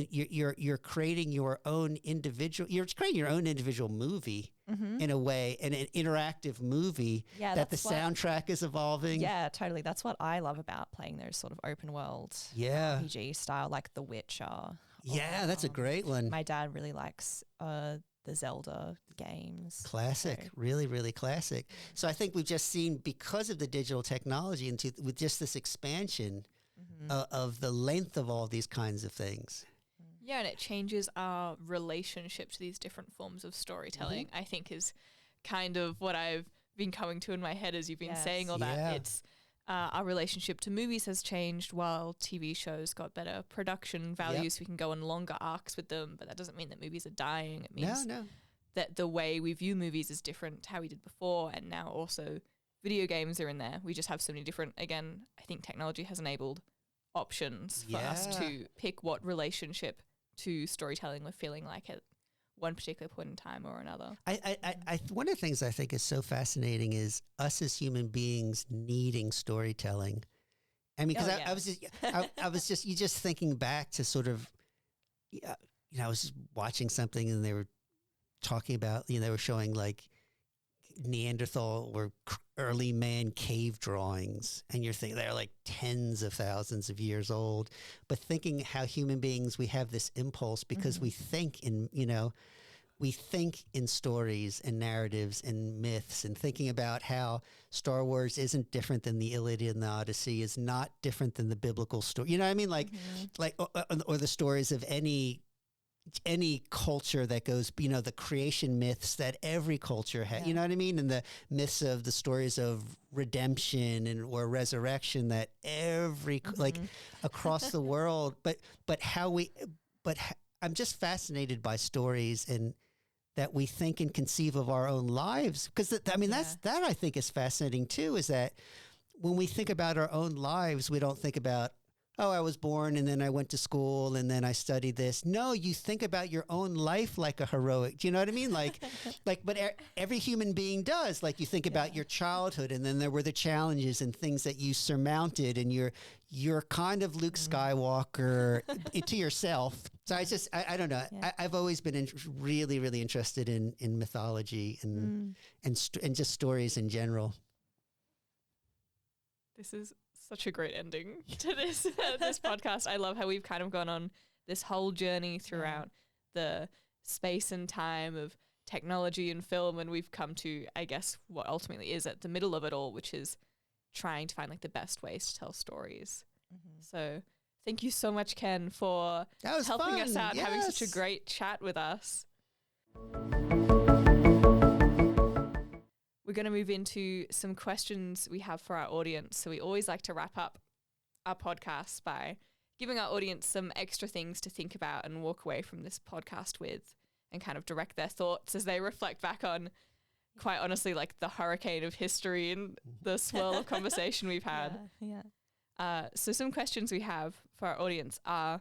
you're creating your own individual, you're creating your own individual movie in a way, and an interactive movie that the soundtrack is evolving. Yeah, totally. That's what I love about playing those sort of open world RPG style, like The Witcher. Yeah, that's a great one. My dad really likes the Zelda games. Classic, really, really classic. So I think we've just seen, because of the digital technology, with just this expansion of the length of all these kinds of things. Yeah, and it changes our relationship to these different forms of storytelling, I think is kind of what I've been coming to in my head as you've been saying all that. It's our relationship to movies has changed while TV shows got better production values. We can go on longer arcs with them, but that doesn't mean that movies are dying. It means that the way we view movies is different to how we did before, and now also video games are in there. We just have so many different, again, I think technology has enabled options for us to pick what relationship to storytelling we're feeling like at one particular point in time or another. One of the things I think is so fascinating is us as human beings needing storytelling. I mean, because I was just thinking back to sort of, I was just watching something and they were talking about, they were showing like Neanderthal or early man cave drawings, and you're thinking they're like tens of thousands of years old, but thinking how human beings, we have this impulse because we think in, we think in stories and narratives and myths, and thinking about how Star Wars isn't different than the Iliad and the Odyssey, is not different than the biblical story. You know what I mean? Or the stories of any culture that goes, the creation myths that every culture has, you know what I mean? And the myths of the stories of redemption or resurrection that every, across the world, but I'm just fascinated by stories and that we think and conceive of our own lives. Because that I think is fascinating too, is that when we think about our own lives, we don't think about, oh, I was born and then I went to school and then I studied this. No, you think about your own life like a heroic. Do you know what I mean? But every human being does. Like, you think about your childhood, and then there were the challenges and things that you surmounted, and you're kind of Luke Skywalker to yourself. So I don't know. Yeah. I've always been really, really interested in mythology and just stories in general. This is such a great ending to this podcast. I love how we've kind of gone on this whole journey throughout the space and time of technology and film, and we've come to, I guess, what ultimately is at the middle of it all, which is trying to find like the best ways to tell stories. So thank you so much, Ken, for helping us out, having such a great chat with us. We're going to move into some questions we have for our audience. So we always like to wrap up our podcast by giving our audience some extra things to think about and walk away from this podcast with, and kind of direct their thoughts as they reflect back on, quite honestly, like the hurricane of history and the swirl of conversation we've had. So some questions we have for our audience are,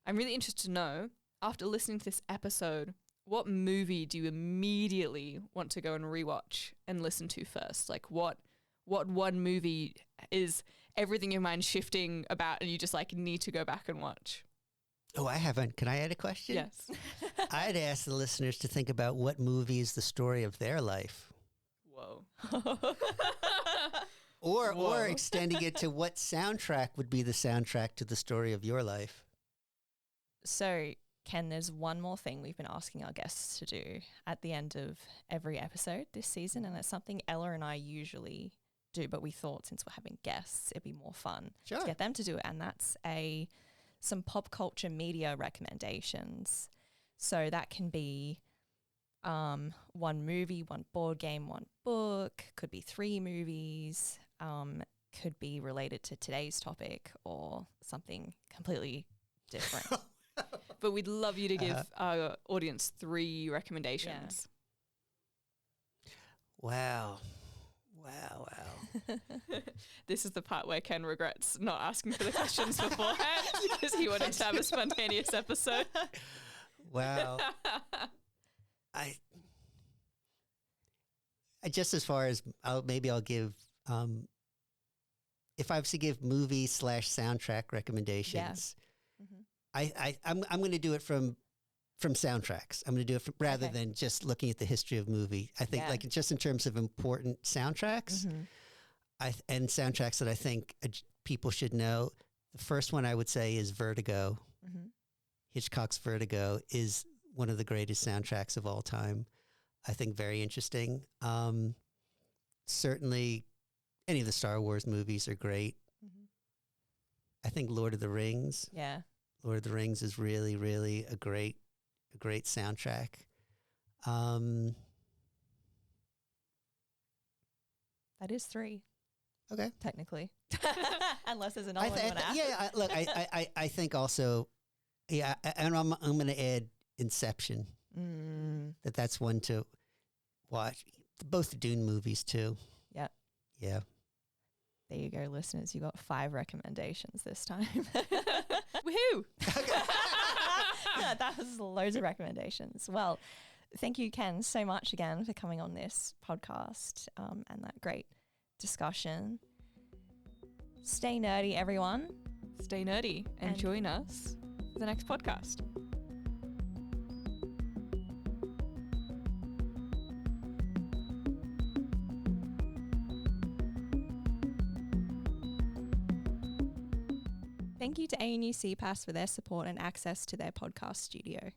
I'm really interested to know, after listening to this episode, what movie do you immediately want to go and rewatch and listen to first? Like what one movie is everything in your mind shifting about and you just like need to go back and watch? Oh, I haven't. Can I add a question? Yes. I'd ask the listeners to think about what movie is the story of their life. Whoa. Or extending it to what soundtrack would be the soundtrack to the story of your life. So, Ken, there's one more thing we've been asking our guests to do at the end of every episode this season, and it's something Ella and I usually do, but we thought since we're having guests, it'd be more fun to get them to do it, and that's some pop culture media recommendations. So that can be one movie, one board game, one book, could be 3 movies, could be related to today's topic or something completely different. But we'd love you to give our audience 3 recommendations. Wow. This is the part where Ken regrets not asking for the questions beforehand because he wanted to have a spontaneous episode. Wow. I just as far as I'll give, if I was to give movie / soundtrack recommendations, I'm going to do it from soundtracks. I'm going to do it rather than just looking at the history of movie. I think like just in terms of important soundtracks, and soundtracks that I think people should know. The first one I would say is Vertigo. Hitchcock's Vertigo is one of the greatest soundtracks of all time. I think very interesting. Certainly, any of the Star Wars movies are great. I think Lord of the Rings. Yeah. Lord of the Rings is really, really a great soundtrack. That is 3. Okay. Technically. Unless there's another one you want to add. Yeah, look, I think also, and I'm going to add Inception. That's one to watch. Both the Dune movies too. Yeah. Yeah. There you go, listeners. You got 5 recommendations this time. Woohoo! Yeah, that was loads of recommendations. Well, thank you, Ken, so much again for coming on this podcast and that great discussion. Stay nerdy, everyone. Stay nerdy and join us for the next podcast. Thank you to ANU CPAS for their support and access to their podcast studio.